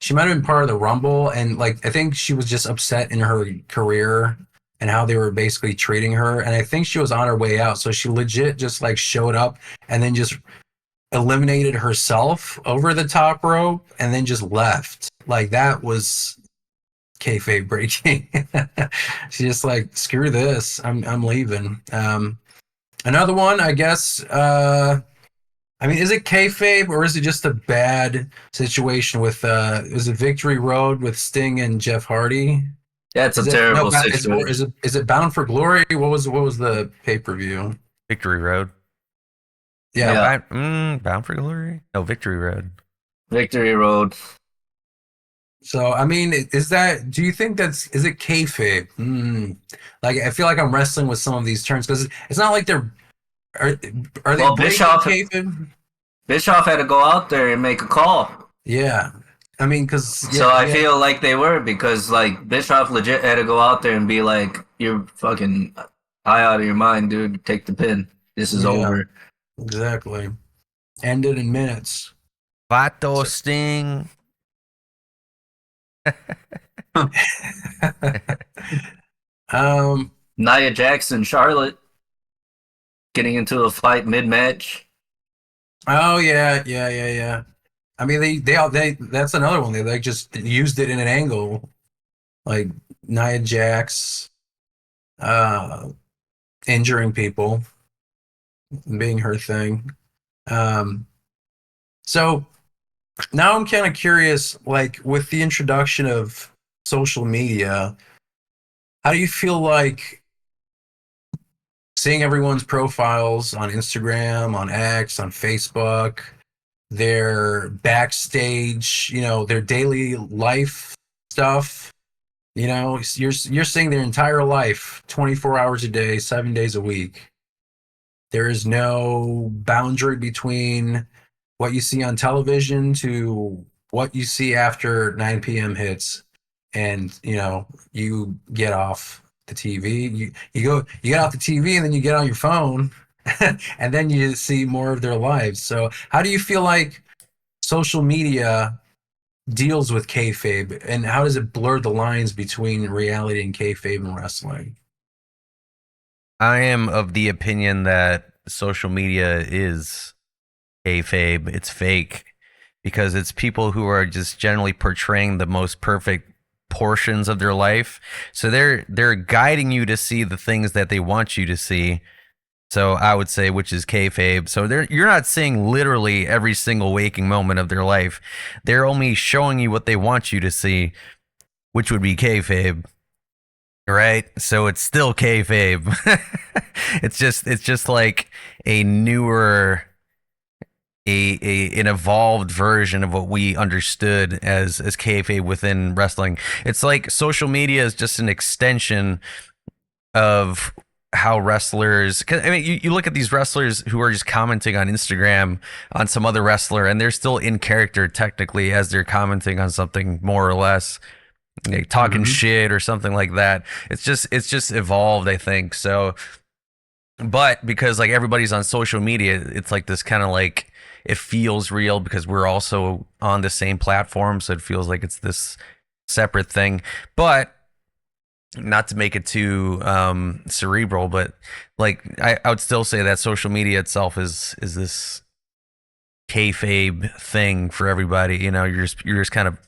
She might have been part of the Rumble, and like I think she was just upset in her career and how they were basically treating her. And I think she was on her way out, so she legit just like showed up and then just eliminated herself over the top rope and then just left. Like that was kayfabe breaking. She just like screw this, I'm leaving. Another one, I guess. I mean, is it kayfabe or is it just a bad situation with? Is it Victory Road with Sting and Jeff Hardy? That's Is a it no? terrible Or situation. is it Bound for Glory? What was the pay-per-view? Victory Road. Yeah. No, Yeah. Bound for Glory? No, Victory Road. Victory Road. So I mean, is that? Do you think is it kayfabe? Like I feel like I'm wrestling with some of these terms because it's not like they're are are they Well, breaking kayfabe? Bischoff had to go out there and make a call. Yeah, I mean, because So I feel like they were because like Bischoff legit had to go out there and be like, "You're fucking high out of your mind, dude. Take the pin. This is over." exactly. Ended in minutes. Vato Sting. um. Nia Jackson, Charlotte, getting into a fight mid-match. Oh yeah. I mean, they that's another one. They like just used it in an angle, like Nia Jax, uh, injuring people, being her thing. Um. So now I'm kind of curious, like with the introduction of social media, how do you feel like seeing everyone's profiles on Instagram, on X, on Facebook, their backstage, their daily life stuff, you're seeing their entire life 24 hours a day, 7 days a week. There is no boundary between what you see on television to what you see after 9 p.m. hits, and you get off the TV. You get off the TV, and then you get on your phone, and then you see more of their lives. So, how do you feel like social media deals with kayfabe, and how does it blur the lines between reality and kayfabe and wrestling? I am of the opinion that social media is kayfabe. It's fake because it's people who are just generally portraying the most perfect portions of their life. So they're guiding you to see the things that they want you to see. So I would say, which is kayfabe. So you're not seeing literally every single waking moment of their life. They're only showing you what they want you to see, which would be kayfabe. Right? So it's still kayfabe. It's just like a newer an evolved version of what we understood as kayfabe within wrestling. It's like social media is just an extension of how wrestlers. 'Cause, I mean, you look at these wrestlers who are just commenting on Instagram on some other wrestler, and they're still in character technically as they're commenting on something more or less. Like talking shit or something like that. It's just evolved, I think. So, but because like everybody's on social media, it's like this kind of like it feels real because we're also on the same platform, so it feels like it's this separate thing. But not to make it too cerebral, but like I would still say that social media itself is this kayfabe thing for everybody. You're just kind of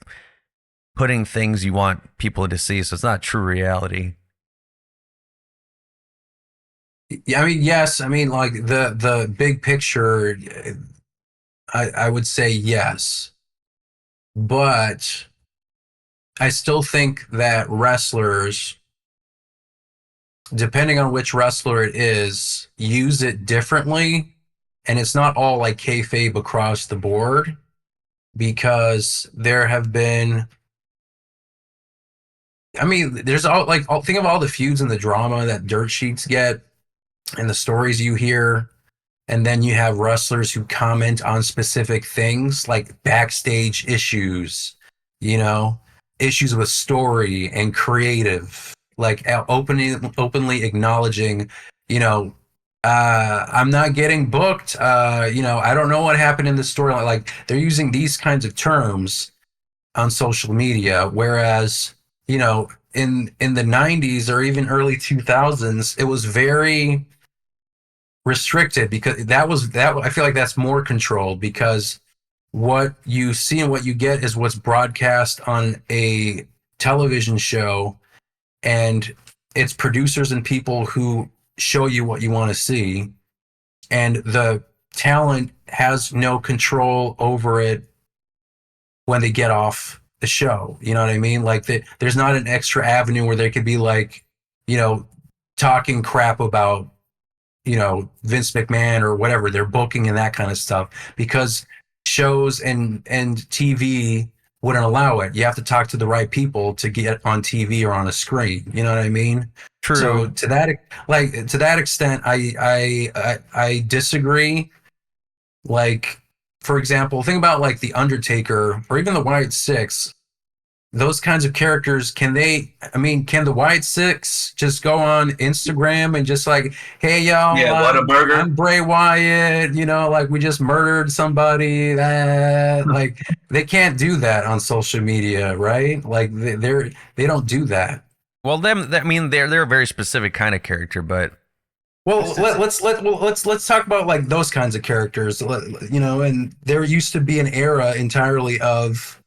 putting things you want people to see, so it's not true reality. Yeah, I mean, yes. I mean, like the big picture, I would say yes, but I still think that wrestlers, depending on which wrestler it is, use it differently, and it's not all like kayfabe across the board because there have been. I mean, there's think of all the feuds and the drama that dirt sheets get and the stories you hear. And then you have wrestlers who comment on specific things like backstage issues, you know, issues with story and creative, like openly acknowledging, you know, I'm not getting booked. I don't know what happened in the story. Like they're using these kinds of terms on social media, whereas, in the 90s or even early 2000s, it was very restricted because that I feel like that's more controlled because what you see and what you get is what's broadcast on a television show, and it's producers and people who show you what you want to see, and the talent has no control over it when they get off the show. You know what I mean? Like there's not an extra avenue where they could be like, you know, talking crap about, Vince McMahon or whatever they're booking and that kind of stuff because shows and TV wouldn't allow it. You have to talk to the right people to get on TV or on a screen. You know what I mean? True. So to that extent, I disagree. Like, for example, think about like the Undertaker or even the White Six. Those kinds of characters, can the White Six just go on Instagram and just like, hey y'all, Yeah, Whataburger. I'm Bray Wyatt, like we just murdered somebody, that like they can't do that on social media, right? Like they don't do that. Well, they're a very specific kind of character, but Well, let's talk about like those kinds of characters, and there used to be an era entirely of,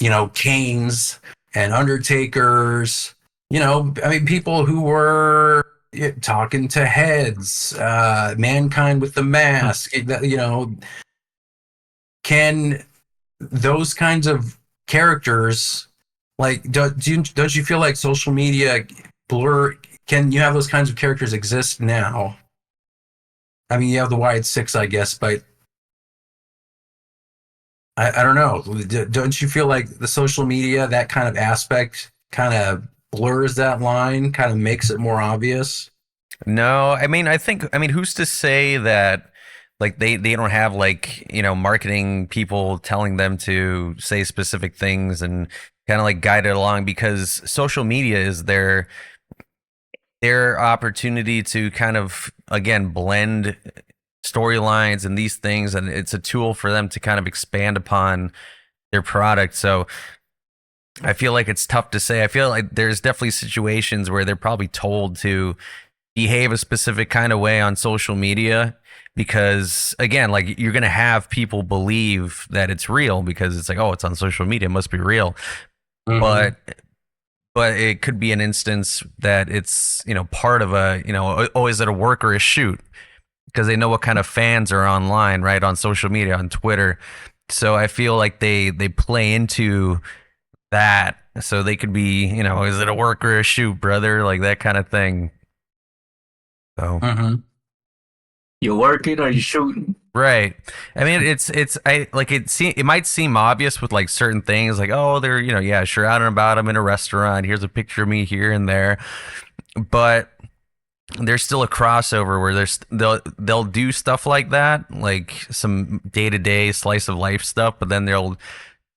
Kanes and Undertakers, I mean, people who were talking to heads, Mankind with the Mask, can those kinds of characters, like, don't you feel like social media blur? Can you have those kinds of characters exist now? I mean, you have the Wyatt Six, I guess, but I don't know. Don't you feel like the social media, that kind of aspect, kind of blurs that line, kind of makes it more obvious? no, who's to say that like they don't have like, marketing people telling them to say specific things and kind of like guide it along because social media is their opportunity to kind of again blend storylines and these things, and it's a tool for them to kind of expand upon their product. So I feel like it's tough to say. I feel like there's definitely situations where they're probably told to behave a specific kind of way on social media because again, like you're going to have people believe that it's real because it's like, oh, it's on social media, it must be real. Mm-hmm. But it could be an instance that it's, part of a, oh, is it a work or a shoot? Because they know what kind of fans are online, right? On social media, on Twitter. So I feel like they play into that. So they could be, is it a work or a shoot, brother? Like that kind of thing. So You working or you shooting? right. I mean, it might seem obvious with like certain things, like, oh, they're, yeah, sure, out and about. I'm in a restaurant. Here's a picture of me here and there. But there's still a crossover where they'll do stuff like that, like some day-to-day slice of life stuff, but then they'll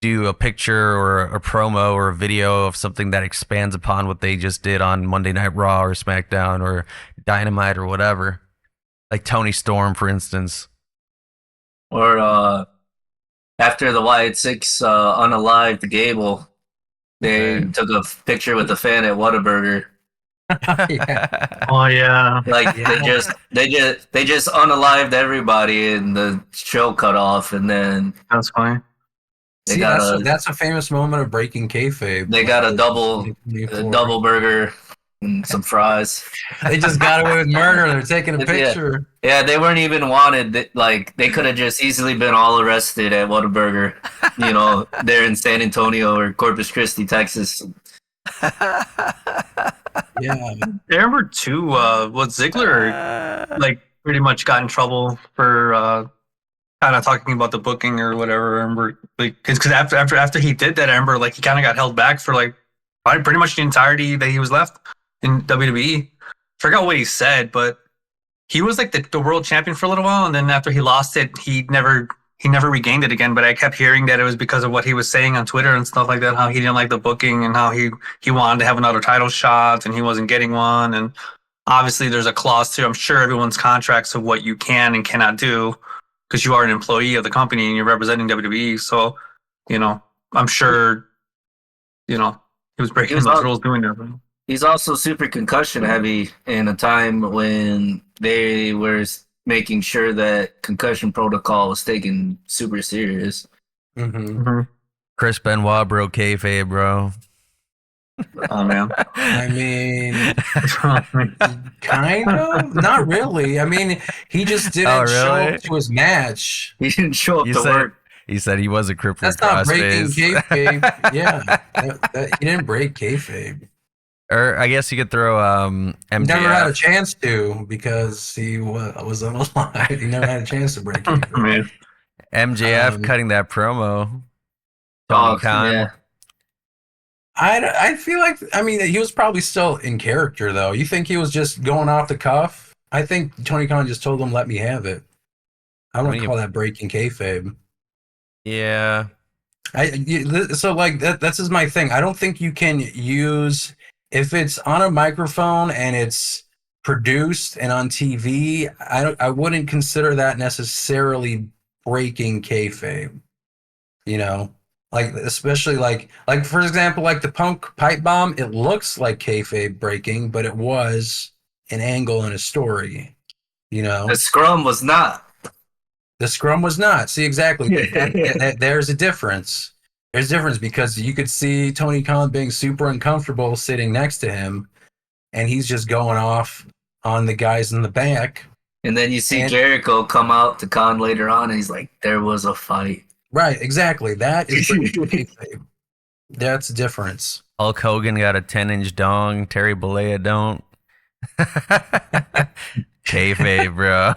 do a picture or a promo or a video of something that expands upon what they just did on Monday Night Raw or SmackDown or Dynamite or whatever. Like Tony Storm, for instance. Or after the Wyatt Six unalived Gable, they took a picture with a fan at Whataburger. Yeah. Oh yeah. Like they just unalived everybody and the show cut off, and then That's funny. they See, got that's a famous moment of breaking kayfabe. they got a double burger and some fries. They just got away with murder. They're taking a Yeah. picture. Yeah, they weren't even wanted. Like they could have just easily been all arrested at Whataburger, there in San Antonio or Corpus Christi, Texas. Yeah. I remember too. What Ziggler like pretty much got in trouble for kind of talking about the booking or whatever. I remember because after he did that, I remember like he kind of got held back for like probably pretty much the entirety that he was left in WWE. Forgot what he said, but he was like the world champion for a little while, and then after he lost it, he never regained it again. But I kept hearing that it was because of what he was saying on Twitter and stuff like that, how he didn't like the booking and how he wanted to have another title shot and he wasn't getting one. And obviously there's a clause too, I'm sure, everyone's contracts of what you can and cannot do because you are an employee of the company and you're representing WWE. So, I'm sure, he was breaking those rules doing that. He's also super concussion heavy in a time when they were making sure that concussion protocol was taken super serious. Mm-hmm. Chris Benoit broke kayfabe, bro. Oh man. I mean, kind of. Not really. I mean, he just didn't show up to his match. He didn't show up to work. He said he was a crippled That's not breaking crossface. kayfabe. Yeah, he didn't break kayfabe. Or I guess you could throw MJF. He never had a chance to because he was on a line. He never had a chance to break kayfabe. MJF cutting that promo. Tony Khan. Yeah. I feel like, I mean, he was probably still in character, though. You think he was just going off the cuff? I think Tony Khan just told him, let me have it. I wouldn't call that breaking kayfabe. Yeah. So, like, that's just my thing. I don't think you can use, if it's on a microphone and it's produced and on TV, I wouldn't consider that necessarily breaking kayfabe. Like, especially like for example, like the Punk pipe bomb, it looks like kayfabe breaking, but it was an angle in a story. The scrum was not. The scrum was not. See, exactly. There's a difference. There's a difference because you could see Tony Khan being super uncomfortable sitting next to him, and he's just going off on the guys in the back. And then you see Jericho come out to Khan later on, and he's like, "There was a fight." Right, exactly. That is kayfabe. That's the difference. Hulk Hogan got a 10-inch dong. Terry Bollea don't. Kayfabe, bro.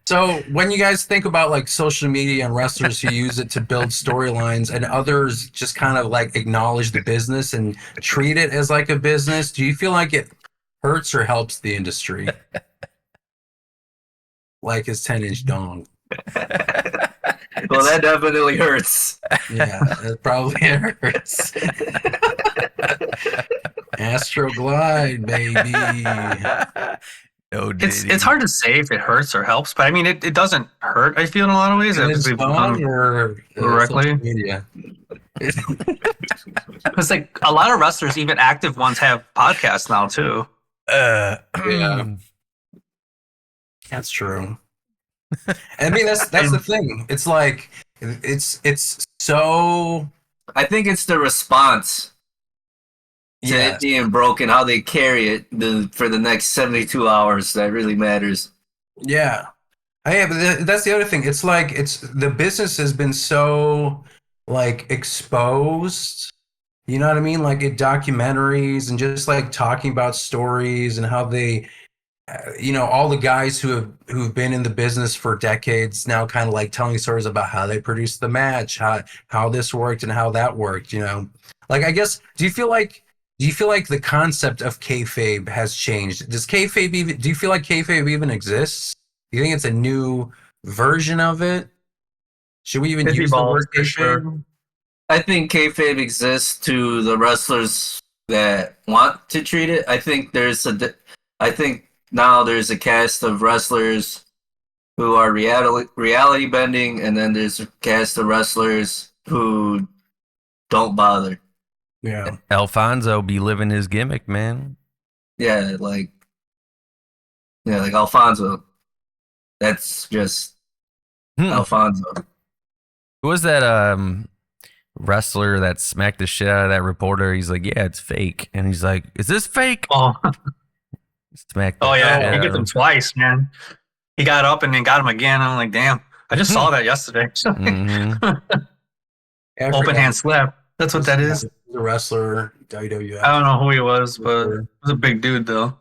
So when you guys think about like social media and wrestlers who use it to build storylines and others just kind of like acknowledge the business and treat it as like a business, do you feel like it hurts or helps the industry? Like his 10-inch dong. Well, that definitely hurts. Yeah, it probably hurts. Astro Glide, baby. No, it's hard to say if it hurts or helps, but I mean it doesn't hurt. I feel in a lot of ways. It's done or directly. Media. Because like a lot of wrestlers, even active ones, have podcasts now too. Yeah. That's true. I mean, that's the thing. It's like it's so. I think it's the response to it being broken, how they carry it for the next 72 hours that really matters. Yeah, but that's the other thing. It's like the business has been so like exposed. You know what I mean? Like in documentaries and just like talking about stories and how they. All the guys who've been in the business for decades now kind of like telling stories about how they produced the match, how this worked and how that worked, Like, I guess, do you feel like the concept of kayfabe has changed? Do you feel like kayfabe even exists? Do you think it's a new version of it? Should we even use the word kayfabe? Sure. I think kayfabe exists to the wrestlers that want to treat it. I think now there's a cast of wrestlers who are reality bending, and then there's a cast of wrestlers who don't bother. Yeah. Alfonso be living his gimmick, man. Yeah, like Alfonso. That's just Alfonso. Who was that? wrestler that smacked the shit out of that reporter. He's like, yeah, it's fake. And he's like, is this fake? Oh, Smacked oh the yeah, shit he out gets of him him. twice, man. He got up and then got him again. I'm like, damn. I just saw that yesterday. I Open forgot. hand slap. That's what that is. He's a wrestler, WWF. I don't know who he was, but he was a big dude though.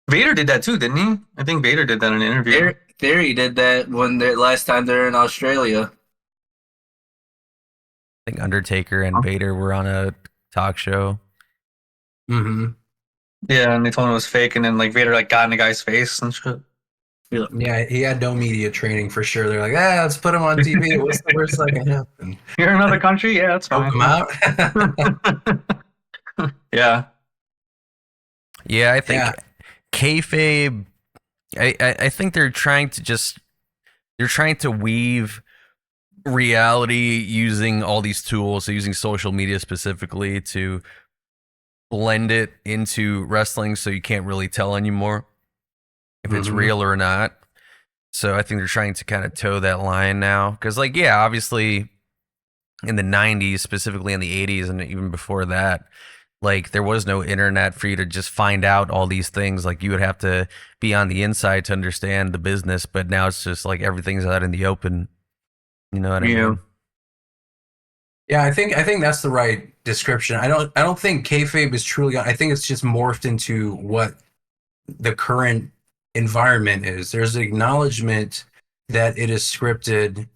Vader did that too, didn't he? I think Vader did that in an interview. Theory did that when they last time they're in Australia. I think Undertaker and Vader were on a talk show. Mm-hmm. Yeah, and they told him it was fake, and then like Vader like got in the guy's face and shit. Yeah, he had no media training for sure. They're like, let's put him on TV. What's the worst that can happen? You're in another country? Yeah, that's Choke fine. him out. Yeah. Yeah, I think Yeah. kayfabe. I think they're trying to weave reality using all these tools, so using social media specifically to blend it into wrestling, so you can't really tell anymore if it's Mhm. real or not. So I think they're trying to kind of toe that line now, because like yeah, obviously in the 90s, specifically in the 80s and even before that, like there was no internet for you to just find out all these things. Like you would have to be on the inside to understand the business, but now it's just like everything's out in the open. You know what I Yeah. mean? Yeah, I think that's the right description. I don't think kayfabe is truly. I think it's just morphed into what the current environment is. There's an acknowledgement that it is scripted,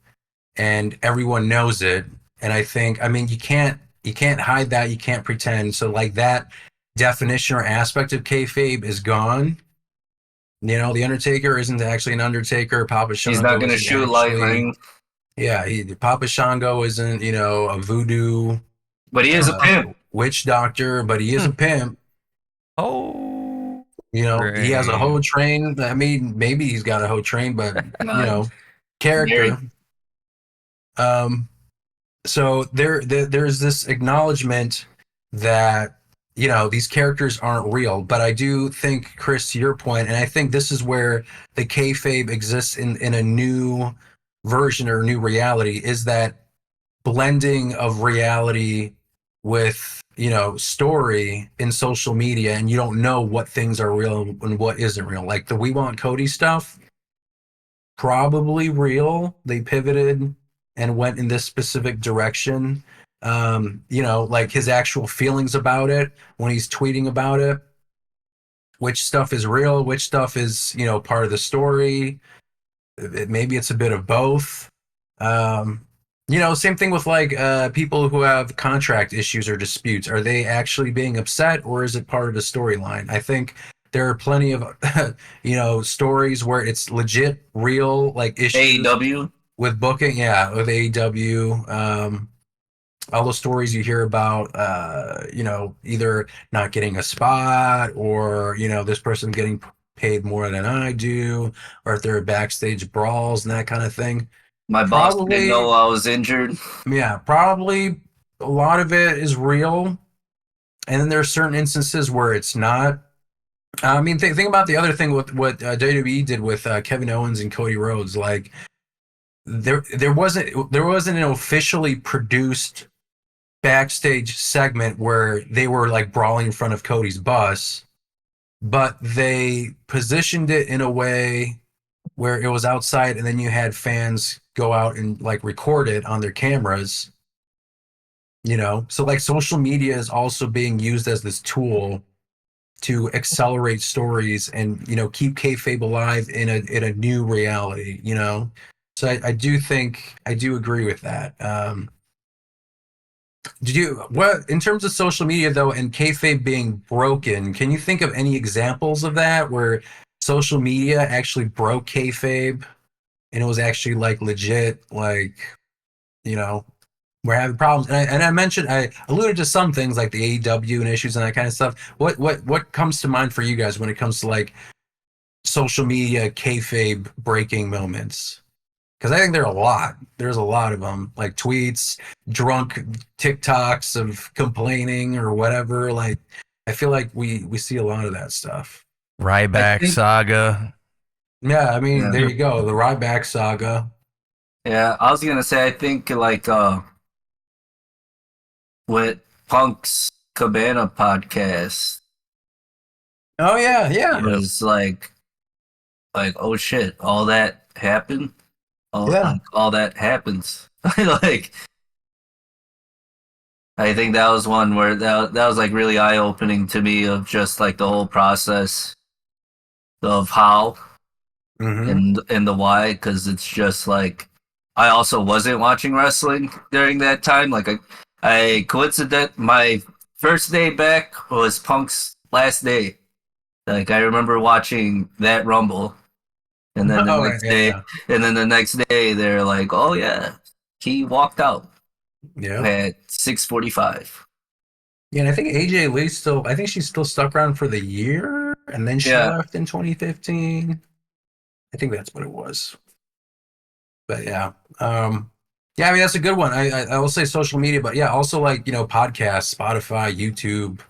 and everyone knows it. And I mean, you can't hide that. You can't pretend. So like that definition or aspect of kayfabe is gone. You know, the Undertaker isn't actually an Undertaker. Papa Shango He's not going to isn't shoot actually- lightning, Yeah, Papa Shango isn't, a voodoo but he is a pimp. witch doctor, but he is a pimp. Oh, He has a Right. hoe train. I mean, maybe he's got a hoe train, but character. So there's this acknowledgement that these characters aren't real. But I do think, Chris, to your point, and I think this is where the kayfabe exists in a new version or new reality, is that blending of reality with story in social media, and you don't know what things are real and what isn't real. Like the We Want Cody stuff, probably real. They pivoted and went in this specific direction. Like his actual feelings about it when he's tweeting about it, which stuff is real, which stuff is part of the story. Maybe it's a bit of both. Same thing with like people who have contract issues or disputes. Are they actually being upset, or is it part of the storyline? I think there are plenty of stories where it's legit real, like issues AEW. with booking. Yeah, with AEW. All the stories you hear about either not getting a spot, or this person getting paid more than I do, or if there are backstage brawls and that kind of thing. My boss didn't know I was injured. Yeah, probably a lot of it is real, and then there are certain instances where it's not. I mean, think about the other thing with what WWE did with Kevin Owens and Cody Rhodes. Like there wasn't an officially produced backstage segment where they were like brawling in front of Cody's bus, but they positioned it in a way where it was outside, and then you had fans go out and like record it on their cameras. So like social media is also being used as this tool to accelerate stories and keep kayfabe alive in a new reality. So I do agree with that. What in terms of social media though, and kayfabe being broken? Can you think of any examples of that where social media actually broke kayfabe and it was actually like legit, like we're having problems? And I alluded to some things like the AEW and issues and that kind of stuff. What comes to mind for you guys when it comes to like social media kayfabe breaking moments? Because I think there's a lot of them, like tweets, drunk TikToks of complaining or whatever. Like, I feel like we see a lot of that stuff. Ryback saga. Yeah, I mean, Yeah. there you go, the Ryback saga. Yeah, I was gonna say I think like with Punk's Cabana podcast. Oh yeah, yeah. It was like oh shit, all that happened. Yeah. All that happens. Like I think that was one where that was like really eye opening to me of just like the whole process of how and the why, because it's just like I also wasn't watching wrestling during that time. Like I coincident my first day back was Punk's last day. Like I remember watching that Rumble, and then the Oh, next yeah, day, yeah. and then the next day they're like, "Oh yeah, he walked out Yeah. at 6:45." Yeah, and I think AJ Lee still. I think she's still stuck around for the year, and then she Yeah, left in 2015. I think that's what it was. But yeah, yeah. I mean, that's a good one. I will say social media, but yeah, also like podcasts, Spotify, YouTube,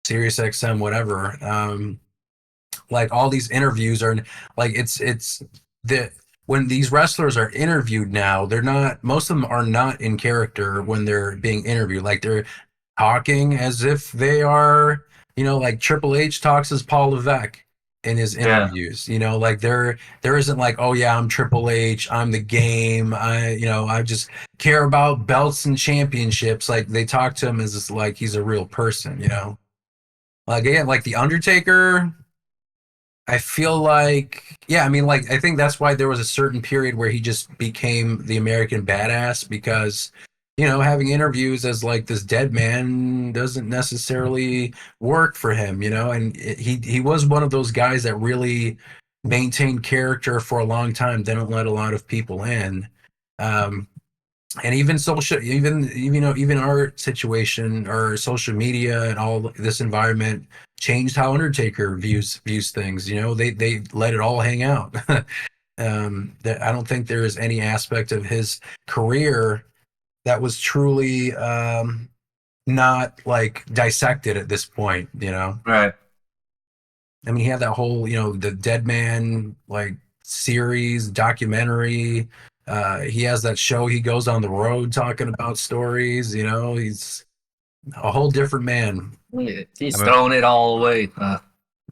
SiriusXM, whatever. Like all these interviews are like it's the when these wrestlers are interviewed now, they're not. Most of them are not in character when they're being interviewed. Like they're talking as if they are, like Triple H talks as Paul Levesque in his yeah, interviews. Like there isn't like, oh yeah, I'm Triple H, I'm the game, I just care about belts and championships. Like they talk to him as like he's a real person. Like again, like the Undertaker. I feel like, yeah, I mean, like, I think that's why there was a certain period where he just became the American badass because, having interviews as like this dead man doesn't necessarily work for him, and he was one of those guys that really maintained character for a long time, didn't let a lot of people in. Um, and even social, even our situation or social media and all this environment changed how Undertaker views things. They let it all hang out. That I don't think there is any aspect of his career that was truly not like dissected at this point. right. I mean, he had that whole, the Dead Man like series documentary. He has that show. He goes on the road talking about stories. He's a whole different man. He's I mean, throwing it all away.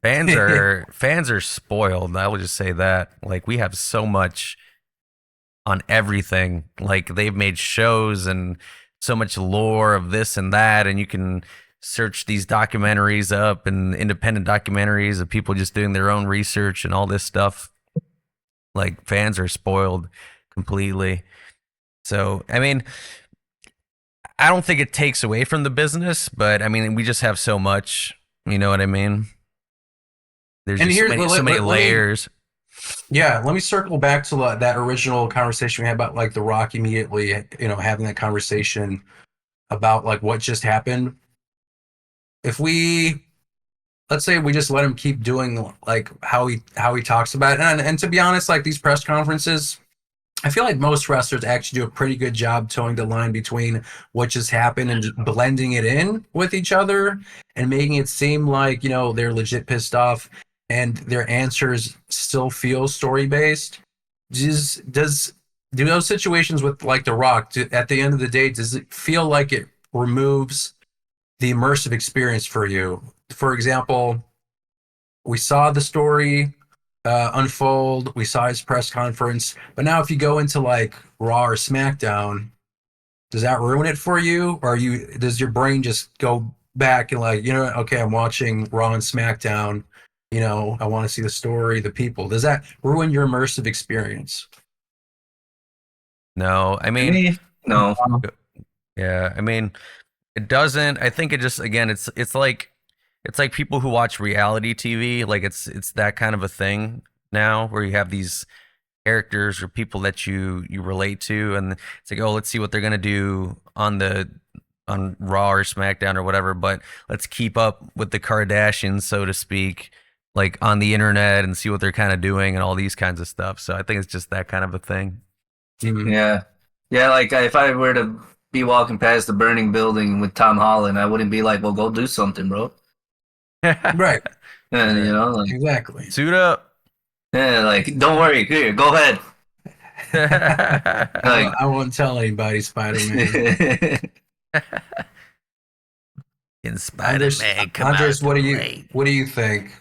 fans are spoiled. I will just say that. Like we have so much on everything. Like they've made shows and so much lore of this and that, and you can search these documentaries up and independent documentaries of people just doing their own research and all this stuff. Like fans are spoiled completely. So, I mean, I don't think it takes away from the business, but I mean, we just have so much, you know what I mean? There's And just here, so many layers. Yeah, let me circle back to that original conversation we had about like The Rock immediately, having that conversation about like what just happened. If we let's say we just let him keep doing like how he talks about it, and to be honest, like these press conferences, I feel like most wrestlers actually do a pretty good job towing the line between what just happened and just blending it in with each other and making it seem like, they're legit pissed off and their answers still feel story based. Do those situations with like The Rock, at the end of the day, does it feel like it removes the immersive experience for you? For example, we saw the story unfold. We saw his press conference, but now if you go into like Raw or SmackDown, does that ruin it for you, or does your brain just go back and like, okay, I'm watching Raw and SmackDown. I want to see the story, the people. Does that ruin your immersive experience? No, I To mean, me, no. yeah, I mean, it doesn't. I think it just again, it's like people who watch reality TV. Like it's that kind of a thing now, where you have these characters or people that you relate to, and it's like, oh, let's see what they're gonna do on Raw or SmackDown or whatever. But let's keep up with the Kardashians, so to speak, like on the internet and see what they're kind of doing and all these kinds of stuff. So I think it's just that kind of a thing. Mhm. Yeah. Yeah, like if I were to be walking past the burning building with Tom Holland, I wouldn't be like, well, go do something, bro. Right. And, Yeah. like, Exactly. Suit up. yeah, like, don't worry, here, go ahead. I Like, won't tell anybody, Spider-Man. Can Spider-Man come Andres, out what the do you rain? what do you think?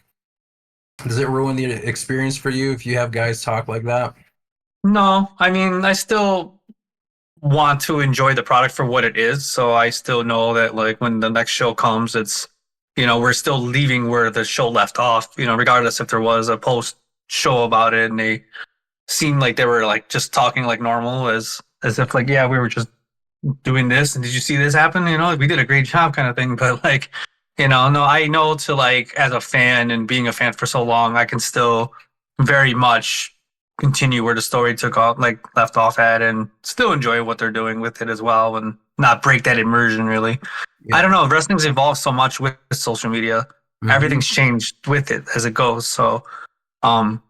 Does it ruin the experience for you if you have guys talk like that? No, I mean, I still want to enjoy the product for what it is. So I still know that like when the next show comes, it's we're still leaving where the show left off. Regardless if there was a post show about it and they seemed like they were like just talking like normal as if like yeah we were just doing this and did you see this happen? Like we did a great job kind of thing. But like no, I know to like as a fan and being a fan for so long, I can still very much continue where the story took off, like left off at, and still enjoy what they're doing with it as well, and not break that immersion. Really, I Yeah. don't know. Wrestling's evolved so much with social media. Mhm. Everything's changed with it as it goes. So, um,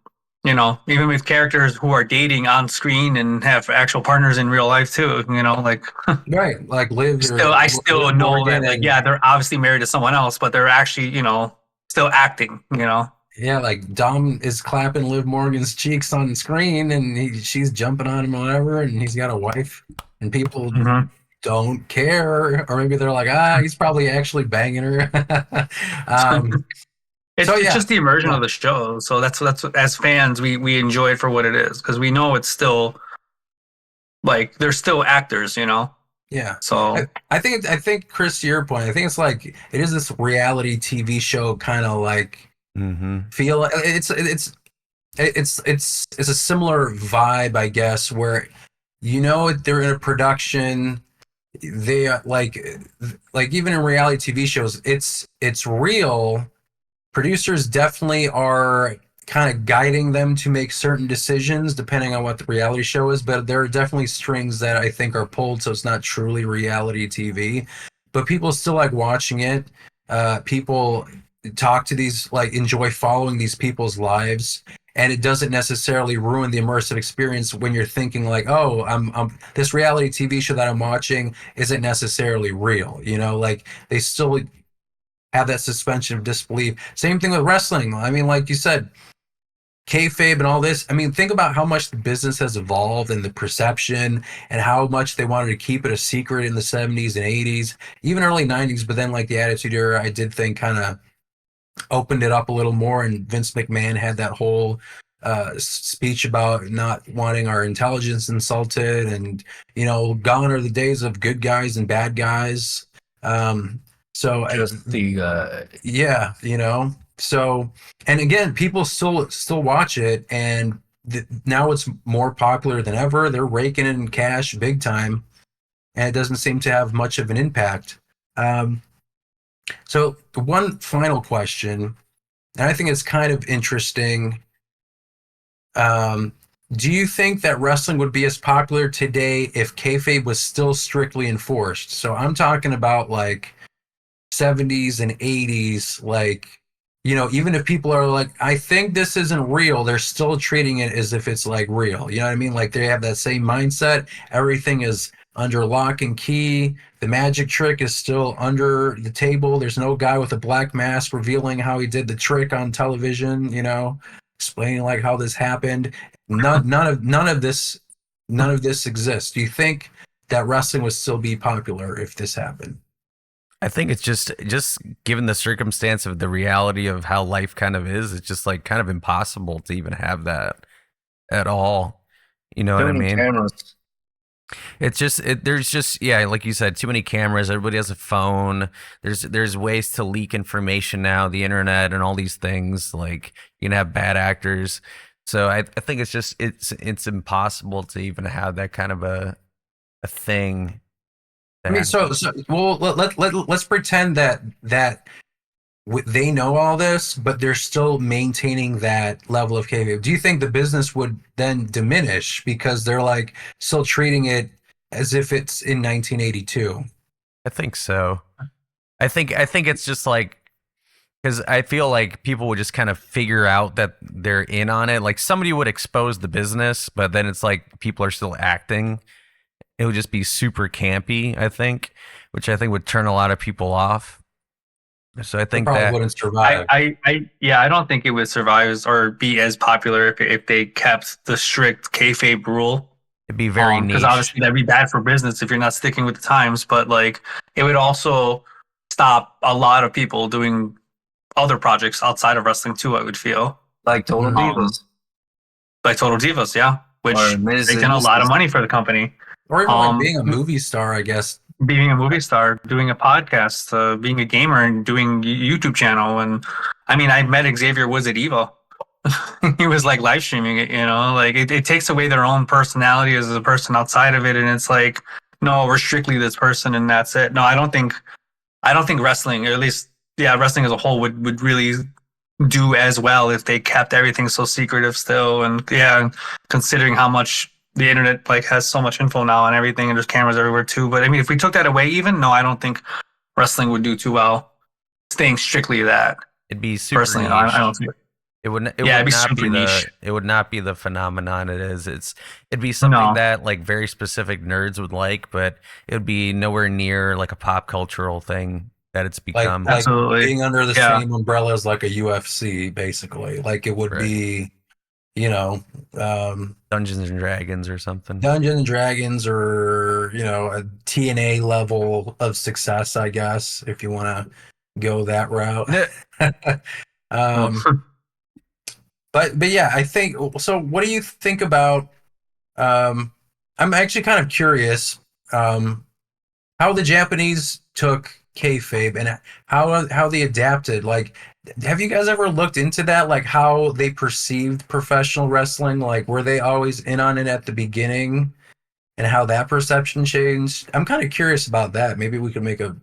even with characters who are dating on screen and have actual partners in real life too. Like Right. Like Liv or I still Liv know that Morgan like and yeah, they're obviously married to someone else, but they're actually still acting. yeah, like Dom is clapping Liv Morgan's cheeks on screen and she's jumping on him or whatever, and he's got a wife and people Mm-hmm. don't care, or maybe they're like, ah, he's probably actually banging her. um, so It's yeah, just the immersion yeah, of the show. So that's what, as fans we enjoy it for what it is because we know it's still like they're still actors. yeah. So I think Chris, to your point, I think it's like it is this reality TV show kind of like Mm-hmm. feel. It's a similar vibe, I guess, where they're in a production. They are like even in reality TV shows, it's real. Producers definitely are kind of guiding them to make certain decisions depending on what the reality show is, but there are definitely strings that I think are pulled, so it's not truly reality TV. But people still like watching it. People talk to these, like, enjoy following these people's lives. And it doesn't necessarily ruin the immersive experience when you're thinking like, oh, I'm this reality TV show that I'm watching isn't necessarily real. Like they still have that suspension of disbelief. Same thing with wrestling. I mean, like you said, kayfabe and all this. I mean, think about how much the business has evolved and the perception and how much they wanted to keep it a secret in the 70s and 80s, even early 90s. But then, like the Attitude Era, I did think kind of opened it up a little more. And Vince McMahon had that whole speech about not wanting our intelligence insulted. And, gone are the days of good guys and bad guys. Um, so Just the yeah, so, and again, people still watch it, and now it's more popular than ever. They're raking in cash big time, and it doesn't seem to have much of an impact. um, so one final question, and I think it's kind of interesting. um, do you think that wrestling would be as popular today if kayfabe was still strictly enforced? So I'm talking about like 70s and 80s, like, even if people are like, I think this isn't real, they're still treating it as if it's like real. You know what I mean? Like they have that same mindset. Everything is under lock and key. The magic trick is still under the table. There's no guy with a black mask revealing how he did the trick on television, explaining like how this happened. None of this exists. Do you think that wrestling would still be popular if this happened? I think it's just given the circumstance of the reality of how life kind of is, it's just like kind of impossible to even have that at all. You know too what I many mean? cameras. It's just there's just yeah, like you said, too many cameras. Everybody has a phone. There's ways to leak information now, the internet and all these things. Like you can have bad actors. So I think it's just it's impossible to even have that kind of a thing. I mean, so well, let's pretend that they know all this, but they're still maintaining that level of kayfabe. Do you think the business would then diminish because they're like still treating it as if it's in 1982? I think so. I think it's just like because I feel like people would just kind of figure out that they're in on it. Like somebody would expose the business, but then it's like people are still acting. It would just be super campy, I think, which I think would turn a lot of people off. So I They think probably that wouldn't survive. Yeah, I don't think it would survive or be as popular if they kept the strict kayfabe rule. it'd be very Because niche. obviously that'd be bad for business if you're not sticking with the times. But like, it would also stop a lot of people doing other projects outside of wrestling too. I would feel Like Total Um, Divas like Total Divas, yeah, which or Miz taking a lot of money for the company. Or even like being a movie star, I guess. Being a movie star, doing a podcast, being a gamer, and doing YouTube channel. And I mean, I met Xavier Woods at Evo. He was like live streaming it, like it takes away their own personality as a person outside of it. And it's like, no, we're strictly this person and that's it. No, I don't think wrestling, or at least, yeah, wrestling as a whole would really do as well if they kept everything so secretive still. And yeah, considering how much the internet like has so much info now and everything, and there's cameras everywhere too. But I mean, if we took that away, even no, I don't think wrestling would do too well staying strictly that. It'd be super Personally, niche. I don't think. It would. It'd be super niche. It would not be the phenomenon it is. It'd be something that like very specific nerds would like, but it would be nowhere near like a pop cultural thing that it's become. Like Absolutely. being under the same umbrella as like a UFC, basically. Like it would be, Dungeons and Dragons or something. Dungeons and Dragons, or a TNA level of success, I guess, if you want to go that route. But yeah, I think so. What do you think about? I'm actually kind of curious how the Japanese took kayfabe and how they adapted. Like, have you guys ever looked into that? Like, how they perceived professional wrestling? Like, were they always in on it at the beginning, and how that perception changed? I'm kind of curious about that. Maybe we could make a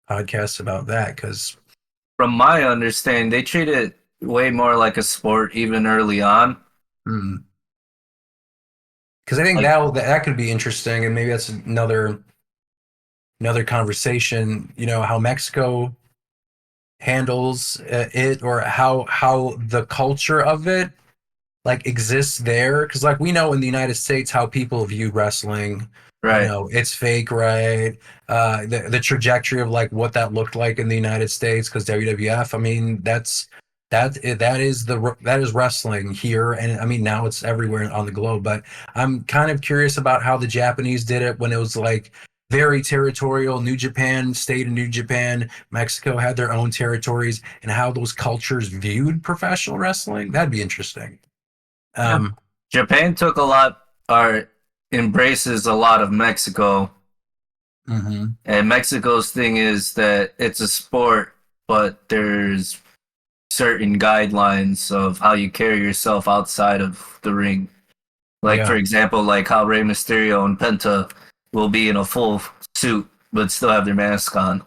podcast about that, because from my understanding, they treat it way more like a sport even early on. Because I think that could be interesting, and maybe that's another conversation. How Mexico handles it, or how the culture of it like exists there. Because like we know in the United States how people view wrestling. Right. It's fake, right? The trajectory of like what that looked like in the United States, because WWF, I mean, that is wrestling here, and I mean now it's everywhere on the globe. But I'm kind of curious about how the Japanese did it when it was like very territorial. New Japan stayed in New Japan, Mexico had their own territories, and how those cultures viewed professional wrestling. That'd be interesting. Japan took a lot, or embraces a lot of Mexico. And Mexico's thing is that it's a sport, but there's certain guidelines of how you carry yourself outside of the ring. Like, for example, like how Rey Mysterio and Penta will be in a full suit but still have their mask on.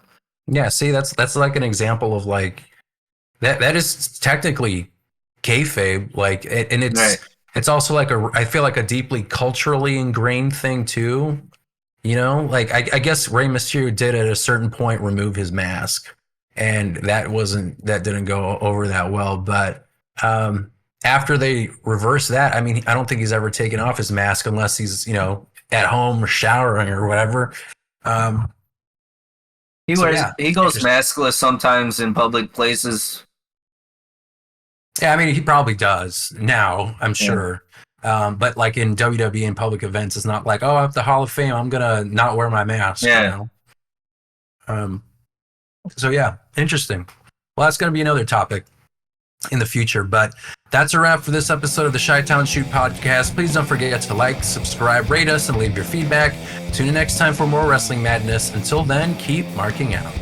Yeah, see, that's like an example of like that is technically kayfabe, like, and it's also like I feel like a deeply culturally ingrained thing too. Like I guess Rey Mysterio did at a certain point remove his mask, and that didn't go over that well. But after they reversed that, I mean, I don't think he's ever taken off his mask unless he's at home or showering or whatever. He goes maskless sometimes in public places. Yeah, I mean, he probably does now, I'm sure. But like in WWE and public events, it's not like, oh, I'm at the Hall of Fame, I'm gonna not wear my mask. Yeah. So yeah, interesting. Well, that's gonna be another topic in the future. But that's a wrap for this episode of the Chi-Town Shoot podcast. Please don't forget to like, subscribe, rate us, and leave your feedback. Tune in next time for more wrestling madness. Until then, keep marking out.